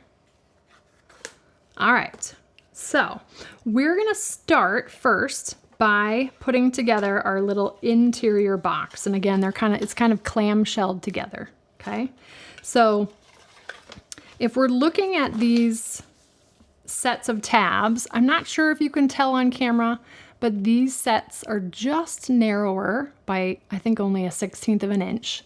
All right, so we're gonna start first by putting together our little interior box. And again, it's kind of clamshelled together, okay? So if we're looking at these sets of tabs, I'm not sure if you can tell on camera, but these sets are just narrower by, I think, only a 1/16 of an inch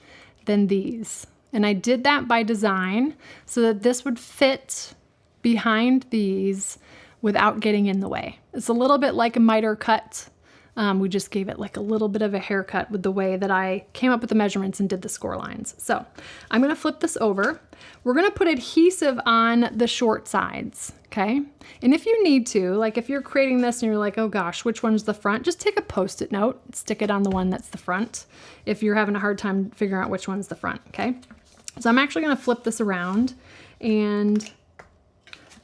than these. And I did that by design so that this would fit behind these without getting in the way. It's a little bit like a miter cut, We just gave it like a little bit of a haircut with the way that I came up with the measurements and did the score lines. So I'm gonna flip this over. We're gonna put adhesive on the short sides, okay? And if you need to, like if you're creating this and you're like, oh gosh, which one's the front? Just take a Post-it note, stick it on the one that's the front if you're having a hard time figuring out which one's the front, okay? So I'm actually gonna flip this around and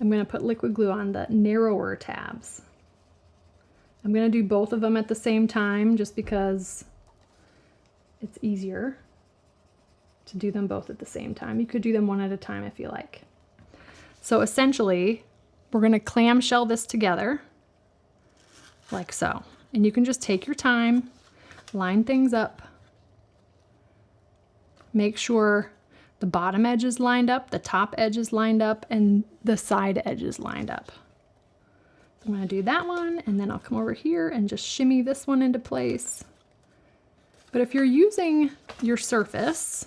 I'm gonna put liquid glue on the narrower tabs. I'm gonna do both of them at the same time just because it's easier to do them both at the same time. You could do them one at a time if you like. So essentially, we're gonna clamshell this together like so. And you can just take your time, line things up, make sure the bottom edge is lined up, the top edge is lined up, and the side edge is lined up. I'm gonna do that one, and then I'll come over here and just shimmy this one into place. But if you're using your surface,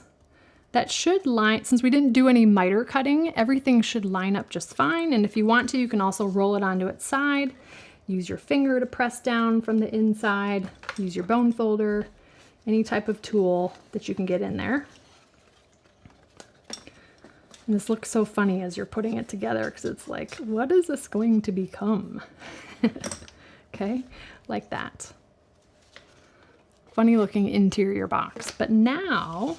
that should line, since we didn't do any miter cutting, everything should line up just fine. And if you want to, you can also roll it onto its side. Use your finger to press down from the inside. Use your bone folder, any type of tool that you can get in there. And this looks so funny as you're putting it together because it's like, what is this going to become? Okay, like that. Funny looking interior box. But now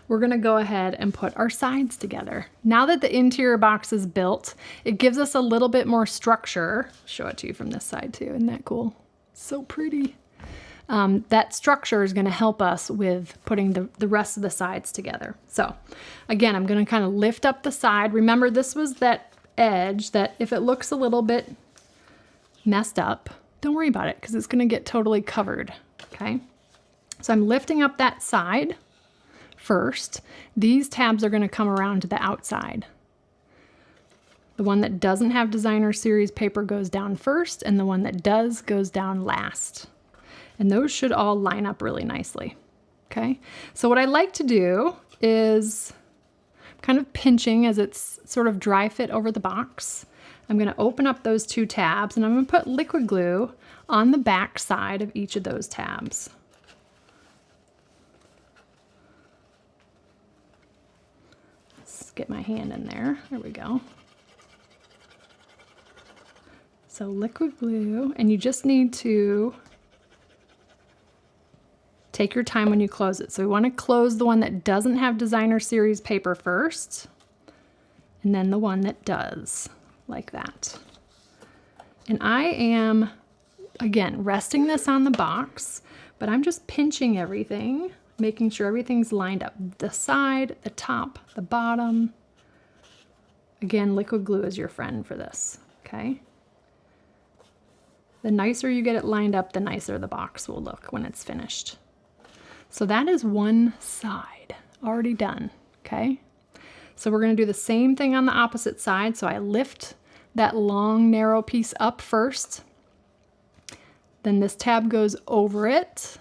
we're gonna go ahead and put our sides together. Now that the interior box is built, it gives us a little bit more structure. I'll show it to you from this side too, isn't that cool? So pretty. That structure is gonna help us with putting the rest of the sides together. So again, I'm gonna kind of lift up the side. Remember, this was that edge that if it looks a little bit messed up, don't worry about it because it's gonna get totally covered, okay? So I'm lifting up that side first. These tabs are gonna come around to the outside. The one that doesn't have designer series paper goes down first, and the one that does goes down last. And those should all line up really nicely, okay? So what I like to do is kind of pinching as it's sort of dry fit over the box. I'm gonna open up those two tabs and I'm gonna put liquid glue on the back side of each of those tabs. Let's get my hand in there, there we go. So liquid glue, and you just need to take your time when you close it. So we want to close the one that doesn't have designer series paper first, and then the one that does, like that. And I am, again, resting this on the box, but I'm just pinching everything, making sure everything's lined up. The side, the top, the bottom. Again, liquid glue is your friend for this, okay? The nicer you get it lined up, the nicer the box will look when it's finished. So that is one side already done, okay? So we're gonna do the same thing on the opposite side. So I lift that long, narrow piece up first. Then this tab goes over it.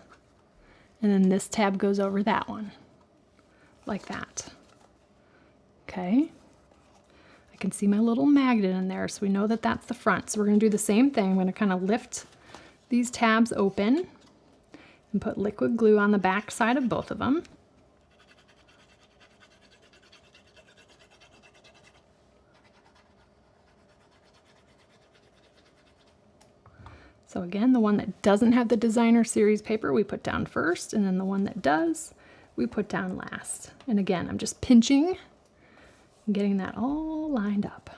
And then this tab goes over that one, like that, okay? I can see my little magnet in there, so we know that that's the front. So we're gonna do the same thing. I'm gonna kind of lift these tabs open and put liquid glue on the back side of both of them. So again, the one that doesn't have the designer series paper, we put down first, and then the one that does, we put down last. And again, I'm just pinching and getting that all lined up.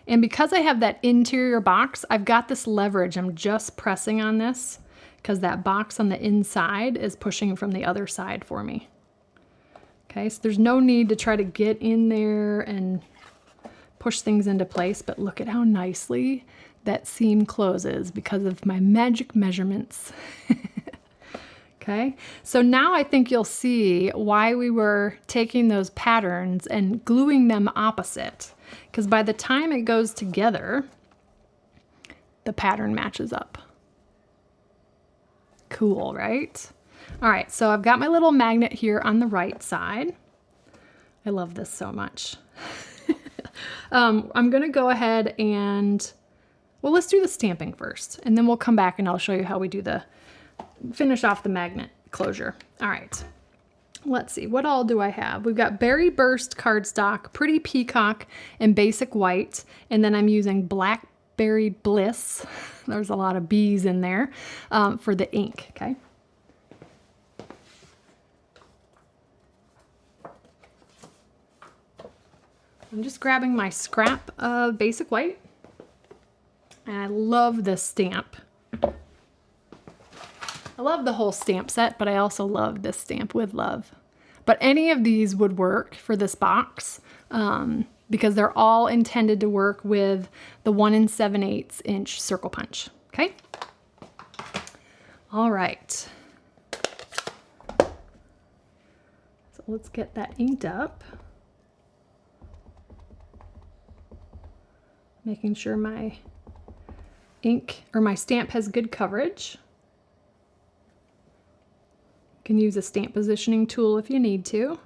And because I have that interior box, I've got this leverage. I'm just pressing on this because that box on the inside is pushing from the other side for me. Okay, so there's no need to try to get in there and push things into place, but look at how nicely that seam closes because of my magic measurements. Okay, so now I think you'll see why we were taking those patterns and gluing them opposite. Because by the time it goes together, the pattern matches up. Cool, right? All right, so I've got my little magnet here on the right side. I love this so much. I'm gonna go ahead and Well, let's do the stamping first, and then we'll come back and I'll show you how we do finish off the magnet closure. All right. Let's see, what all do I have? We've got Berry Burst cardstock, Pretty Peacock, and Basic White. And then I'm using Blackberry Bliss. There's a lot of B's in there for the ink, okay? I'm just grabbing my scrap of Basic White. And I love this stamp. I love the whole stamp set, but I also love this stamp with love. But any of these would work for this box because they're all intended to work with the 1 7/8 inch circle punch, okay? All right. So let's get that inked up. Making sure my ink or my stamp has good coverage. You can use a stamp positioning tool if you need to.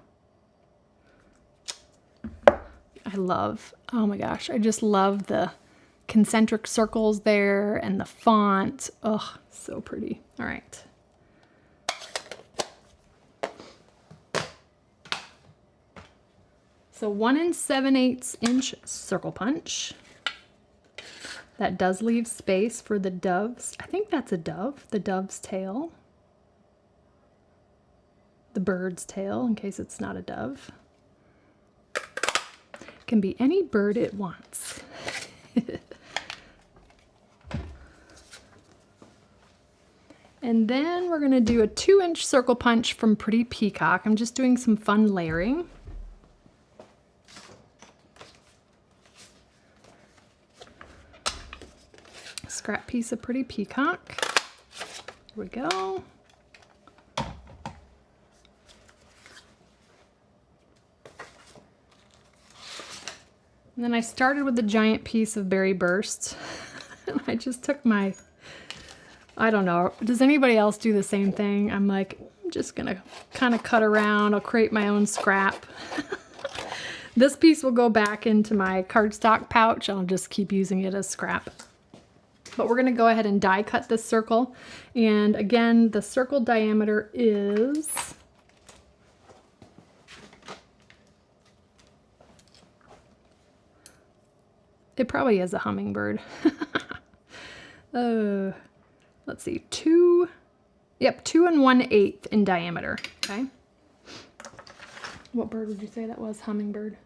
Oh my gosh, I just love the concentric circles there and the font. Oh, so pretty. All right. So 1 7/8 inch circle punch. That does leave space for the dove's, I think that's a dove, the dove's tail. The bird's tail, in case it's not a dove. It can be any bird it wants. And then we're gonna do a 2 inch circle punch from Pretty Peacock. I'm just doing some fun layering. Scrap piece of Pretty Peacock. Here we go. And then I started with the giant piece of Berry Burst. And I just took I don't know, does anybody else do the same thing? I'm like, I'm just gonna kind of cut around. I'll create my own scrap. This piece will go back into my cardstock pouch. I'll just keep using it as scrap. But we're gonna go ahead and die cut this circle. And again, the circle diameter is it probably is a hummingbird. Let's see, 2 1/8 in diameter, okay? What bird would you say that was? Hummingbird?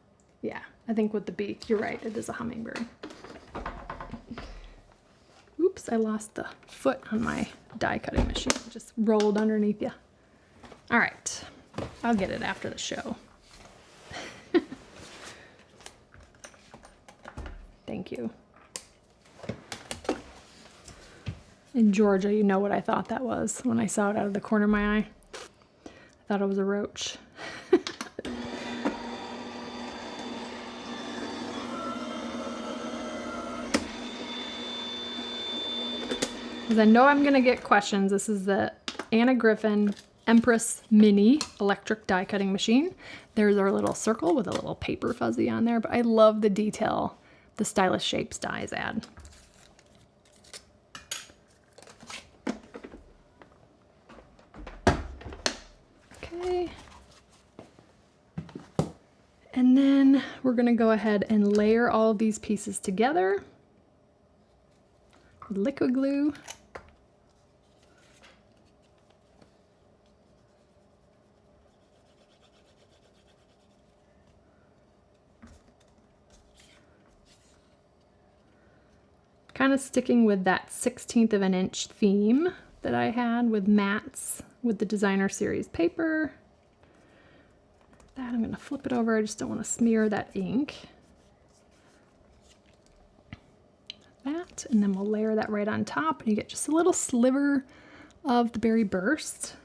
Yeah, I think with the beak, you're right, it is a hummingbird. Oops, I lost the foot on my die cutting machine. It just rolled underneath you. All right, I'll get it after the show. Thank you. In Georgia, you know what I thought that was when I saw it out of the corner of my eye. I thought it was a roach. Because I know I'm going to get questions. This is the Anna Griffin Empress Mini electric die cutting machine. There's our little circle with a little paper fuzzy on there, but I love the detail the stylish shapes dies add. Okay. And then we're going to go ahead and layer all of these pieces together with liquid glue. Kind of sticking with that 1/16 of an inch theme that I had with mats with the designer series paper. That I'm going to flip it over. I just don't want to smear that ink. That, and then we'll layer that right on top, and you get just a little sliver of the Berry Burst.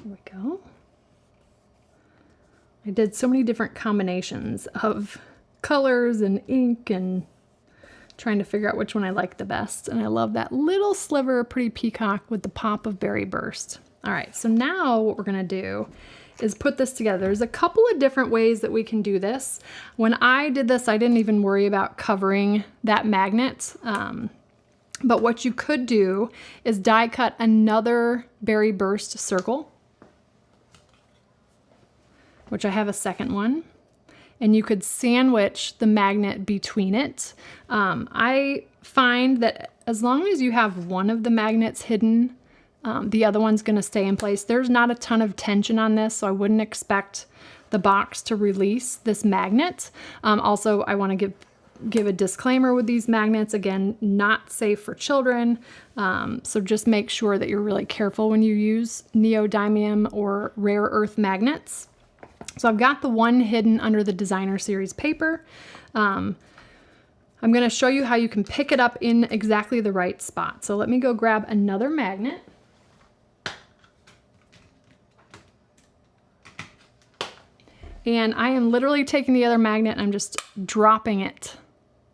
There we go. I did so many different combinations of colors and ink and trying to figure out which one I like the best. And I love that little sliver of Pretty Peacock with the pop of Berry Burst. All right, so now what we're gonna do is put this together. There's a couple of different ways that we can do this. When I did this, I didn't even worry about covering that magnet. But what you could do is die cut another Berry Burst circle, which I have a second one, and you could sandwich the magnet between it. I find that as long as you have one of the magnets hidden, the other one's gonna stay in place. There's not a ton of tension on this, so I wouldn't expect the box to release this magnet. Also, I wanna give a disclaimer with these magnets. Again, not safe for children. So just make sure that you're really careful when you use neodymium or rare earth magnets. So I've got the one hidden under the Designer Series paper. I'm gonna show you how you can pick it up in exactly the right spot. So let me go grab another magnet. And I am literally taking the other magnet and I'm just dropping it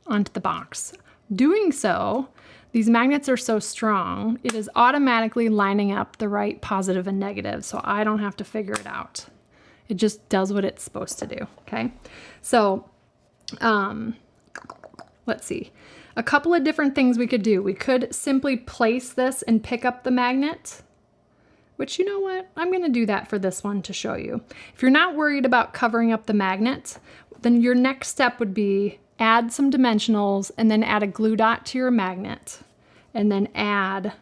onto the box. Doing so, these magnets are so strong, it is automatically lining up the right positive and negative, so I don't have to figure it out. It just does what it's supposed to do, okay? So, let's see. A couple of different things we could do. We could simply place this and pick up the magnet, which, you know what? I'm gonna do that for this one to show you. If you're not worried about covering up the magnet, then your next step would be add some dimensionals and then add a glue dot to your magnet and then add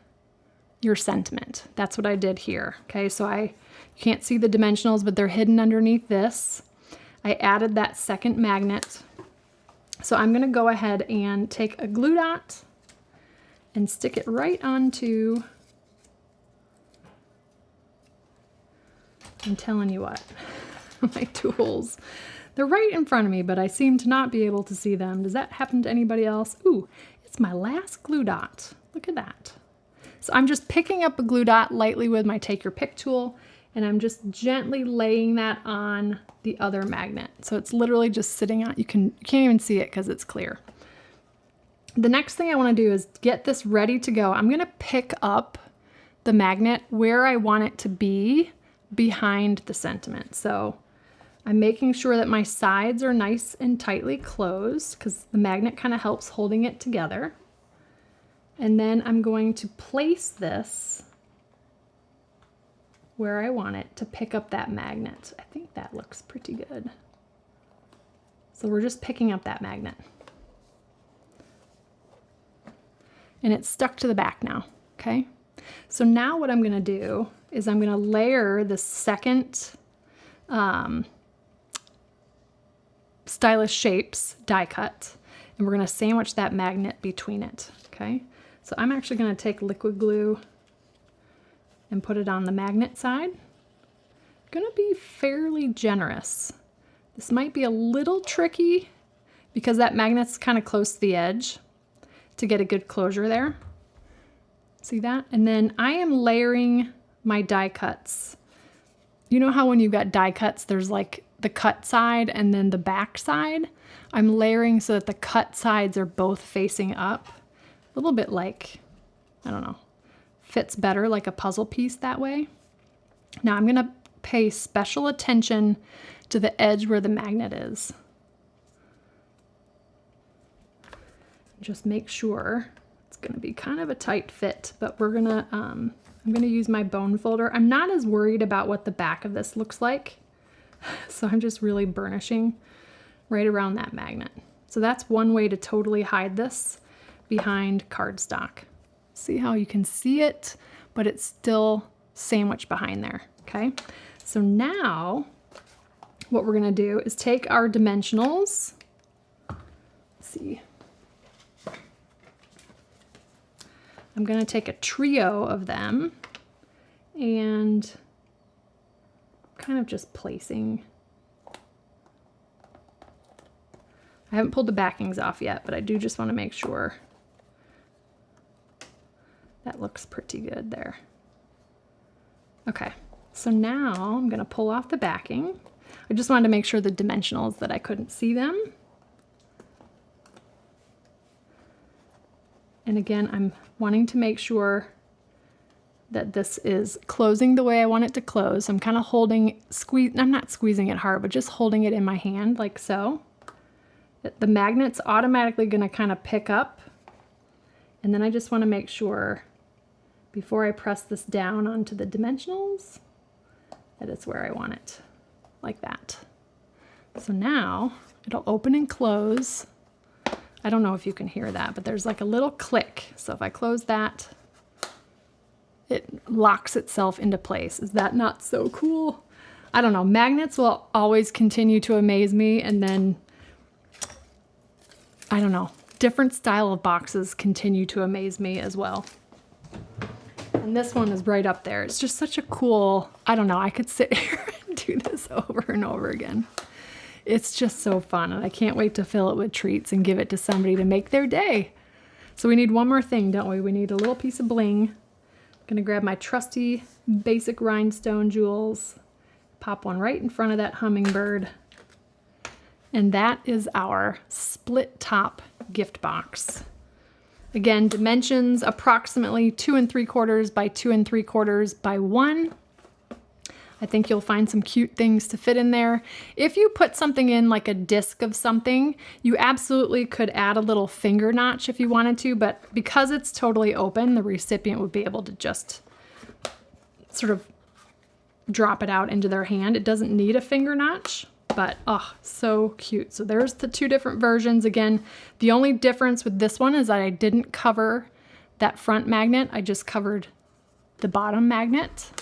your sentiment. That's what I did here, okay? So you can't see the dimensionals, but they're hidden underneath this. I added that second magnet. So I'm gonna go ahead and take a glue dot and stick it right onto, I'm telling you what, my tools. They're right in front of me, but I seem to not be able to see them. Does that happen to anybody else? Ooh, it's my last glue dot. Look at that. So I'm just picking up a glue dot lightly with my Take Your Pick tool, and I'm just gently laying that on the other magnet. So it's literally just sitting on, you can't even see it because it's clear. The next thing I want to do is get this ready to go. I'm going to pick up the magnet where I want it to be behind the sentiment. So I'm making sure that my sides are nice and tightly closed because the magnet kind of helps holding it together. And then I'm going to place this where I want it to pick up that magnet. I think that looks pretty good. So we're just picking up that magnet. And it's stuck to the back now, okay? So now what I'm gonna do is I'm gonna layer the second Stylish Shapes die cut, and we're gonna sandwich that magnet between it, okay? So I'm actually gonna take liquid glue and put it on the magnet side. Gonna be fairly generous. This might be a little tricky because that magnet's kind of close to the edge to get a good closure there. See that? And then I am layering my die cuts. You know how when you've got die cuts, there's like the cut side and then the back side? I'm layering so that the cut sides are both facing up. A little bit like, I don't know, fits better like a puzzle piece that way. Now I'm gonna pay special attention to the edge where the magnet is. Just make sure it's gonna be kind of a tight fit, but we're gonna, I'm gonna use my bone folder. I'm not as worried about what the back of this looks like, so I'm just really burnishing right around that magnet. So that's one way to totally hide this behind cardstock. See how you can see it, but it's still sandwiched behind there, okay? So now what we're gonna do is take our dimensionals, let's see. I'm gonna take a trio of them and kind of just placing. I haven't pulled the backings off yet, but I do just wanna make sure that looks pretty good there. Okay, so now I'm gonna pull off the backing. I just wanted to make sure the dimensionals that I couldn't see them. And again, I'm wanting to make sure that this is closing the way I want it to close. I'm kind of I'm not squeezing it hard, but just holding it in my hand like so. The magnet's automatically going to kind of pick up. And then I just want to make sure before I press this down onto the dimensionals that it's where I want it, like that. So now it'll open and close. I don't know if you can hear that, but there's like a little click. So if I close that, it locks itself into place. Is that not so cool? I don't know. Magnets will always continue to amaze me. And then, I don't know, different style of boxes continue to amaze me as well. And this one is right up there. It's just such a cool, I don't know, I could sit here and do this over and over again. It's just so fun, and I can't wait to fill it with treats and give it to somebody to make their day. So we need one more thing, don't we? We need a little piece of bling. I'm gonna grab my trusty basic rhinestone jewels, pop one right in front of that hummingbird. And that is our split top gift box. Again, dimensions approximately 2 3/4 by 2 3/4 by 1. I think you'll find some cute things to fit in there. If you put something in like a disc of something, you absolutely could add a little finger notch if you wanted to, but because it's totally open, the recipient would be able to just sort of drop it out into their hand. It doesn't need a finger notch, but oh, so cute. So there's the 2 different versions. Again, the only difference with this one is that I didn't cover that front magnet. I just covered the bottom magnet.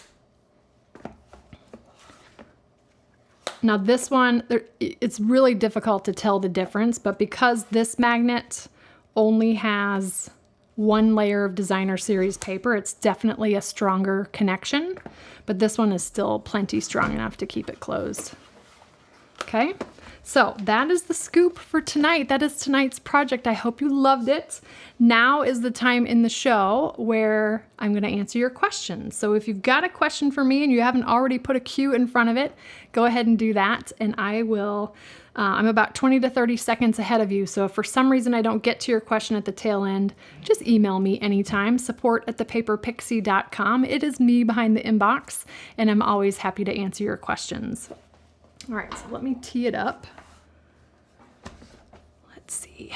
Now this one, it's really difficult to tell the difference, but because this magnet only has 1 layer of designer series paper, it's definitely a stronger connection, but this one is still plenty strong enough to keep it closed. Okay, so that is the scoop for tonight. That is tonight's project. I hope you loved it. Now is the time in the show where I'm going to answer your questions. So if you've got a question for me and you haven't already put a Q in front of it, go ahead and do that. And I will, I'm about 20 to 30 seconds ahead of you. So if for some reason I don't get to your question at the tail end, just email me anytime, support@thepaperpixie.com. It is me behind the inbox, and I'm always happy to answer your questions. All right, so let me tee it up. Let's see.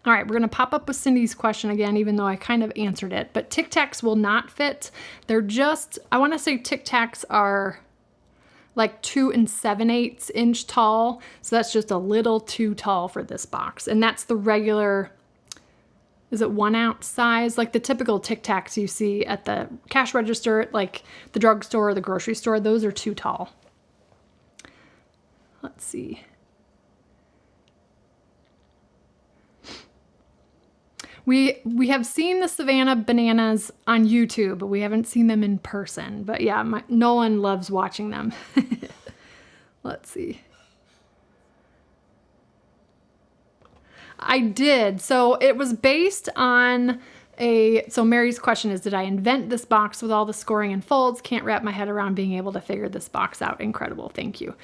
All right, we're gonna pop up with Cindy's question again, even though I kind of answered it, but Tic Tacs will not fit. They're just, I wanna say Tic Tacs are like 2 7/8 inch tall. So that's just a little too tall for this box. And that's the regular, is it 1 ounce size? Like the typical Tic Tacs you see at the cash register, like the drugstore or the grocery store, those are too tall. Let's see. We have seen the Savannah bananas on YouTube, but we haven't seen them in person. But yeah, Nolan loves watching them. Let's see. I did. So it was based on so Mary's question is, did I invent this box with all the scoring and folds? Can't wrap my head around being able to figure this box out. Incredible. Thank you.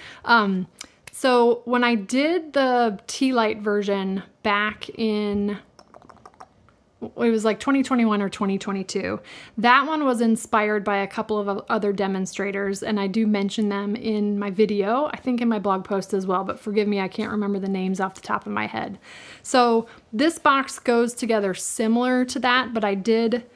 So when I did the tea light version back in, it was like 2021 or 2022. That one was inspired by a couple of other demonstrators, and I do mention them in my video, I think in my blog post as well, but forgive me, I can't remember the names off the top of my head. So this box goes together similar to that, but I did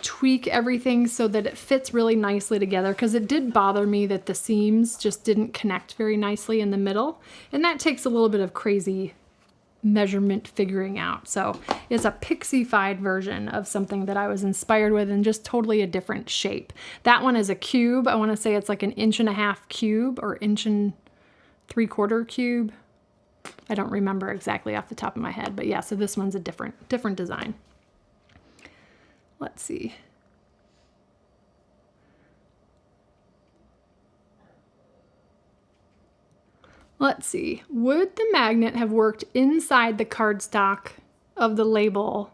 tweak everything so that it fits really nicely together, because it did bother me that the seams just didn't connect very nicely in the middle, and that takes a little bit of crazy measurement figuring out. So it's a pixie-fied version of something that I was inspired with, and just totally a different shape. That one is a cube. I want to say it's like an 1.5 inch cube or 1 3/4 cube. I don't remember exactly off the top of my head, but yeah, so this one's a different design. Let's see. Let's see, would the magnet have worked inside the cardstock of the label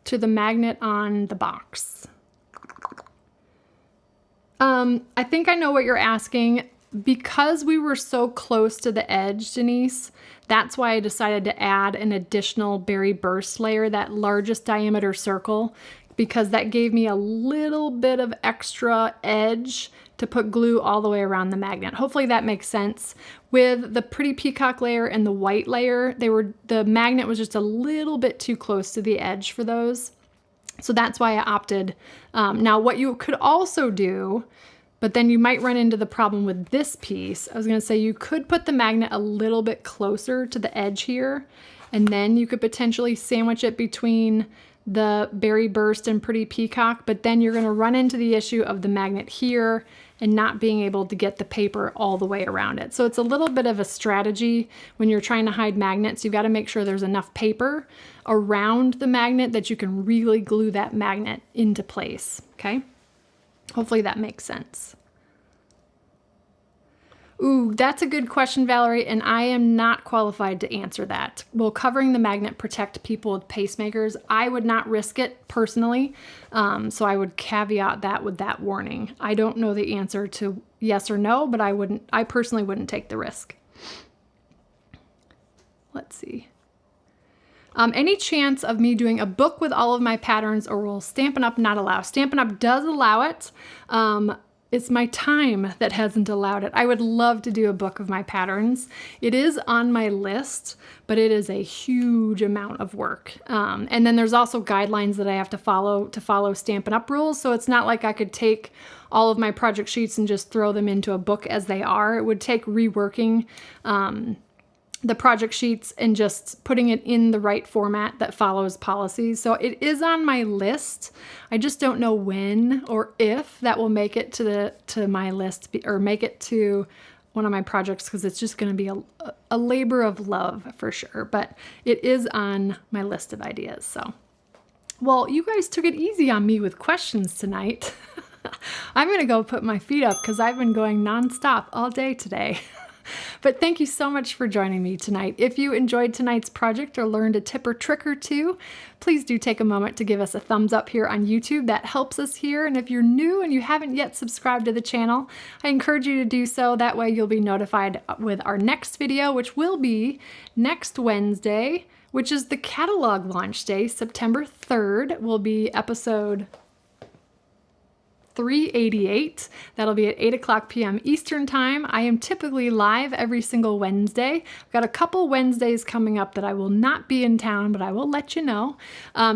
to the magnet on the box? I think I know what you're asking. Because we were so close to the edge, Denise, that's why I decided to add an additional berry burst layer, that largest diameter circle, because that gave me a little bit of extra edge to put glue all the way around the magnet. Hopefully that makes sense. With the Pretty Peacock layer and the white layer, the magnet was just a little bit too close to the edge for those. So that's why I opted. Now what you could also do, but then you might run into the problem with this piece. I was gonna say you could put the magnet a little bit closer to the edge here, and then you could potentially sandwich it between the Berry Burst and Pretty Peacock, but then you're gonna run into the issue of the magnet here and not being able to get the paper all the way around it. So it's a little bit of a strategy when you're trying to hide magnets. You've got to make sure there's enough paper around the magnet that you can really glue that magnet into place, okay? Hopefully that makes sense. Ooh, that's a good question, Valerie, and I am not qualified to answer that. Will covering the magnet protect people with pacemakers? I would not risk it personally, so I would caveat that with that warning. I don't know the answer to yes or no, but I personally wouldn't take the risk. Let's see. Any chance of me doing a book with all of my patterns, or will Stampin' Up! Not allow? Stampin' Up! Does allow it. It's my time that hasn't allowed it. I would love to do a book of my patterns. It is on my list, but it is a huge amount of work. And then there's also guidelines that I have to follow Stampin' Up! Rules. So it's not like I could take all of my project sheets and just throw them into a book as they are. It would take reworking the project sheets and just putting it in the right format that follows policies. So it is on my list. I just don't know when or if that will make it to my list, or make it to one of my projects, because it's just going to be a labor of love for sure. But it is on my list of ideas. So, well, you guys took it easy on me with questions tonight. I'm going to go put my feet up because I've been going nonstop all day today. But thank you so much for joining me tonight. If you enjoyed tonight's project or learned a tip or trick or two, please do take a moment to give us a thumbs up here on YouTube. That helps us here. And if you're new and you haven't yet subscribed to the channel, I encourage you to do so. That way you'll be notified with our next video, which will be next Wednesday, which is the catalog launch day. September 3rd will be episode 388. That'll be at 8 p.m. Eastern time. I am typically live every single Wednesday. I've got a couple Wednesdays coming up that I will not be in town, but I will let you know.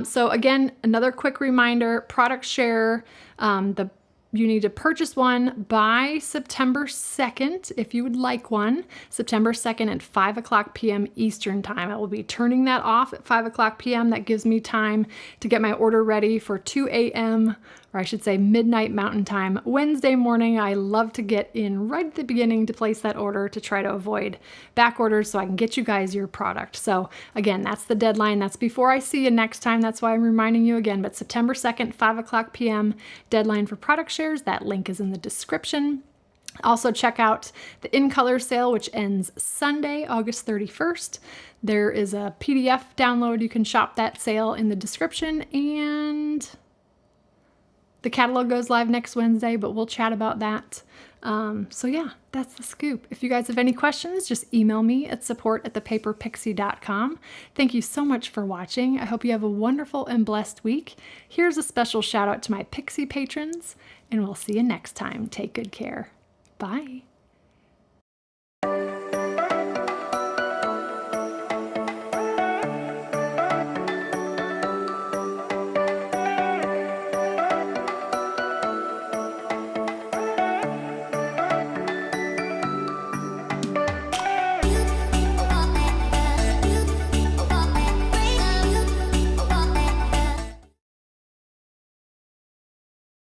So again, another quick reminder, product share, you need to purchase one by September 2nd if you would like one. September 2nd at 5 p.m. Eastern time. I will be turning that off at 5 p.m. That gives me time to get my order ready for 2 a.m., or I should say midnight Mountain Time, Wednesday morning. I love to get in right at the beginning to place that order to try to avoid back orders so I can get you guys your product. So again, that's the deadline. That's before I see you next time. That's why I'm reminding you again, but September 2nd, 5 p.m. deadline for product shares. That link is in the description. Also check out the In Color sale, which ends Sunday, August 31st. There is a PDF download. You can shop that sale in the description, and the catalog goes live next Wednesday, but we'll chat about that. So yeah, that's the scoop. If you guys have any questions, just email me at support@thepaperpixie.com. Thank you so much for watching. I hope you have a wonderful and blessed week. Here's a special shout out to my Pixie patrons, and we'll see you next time. Take good care. Bye.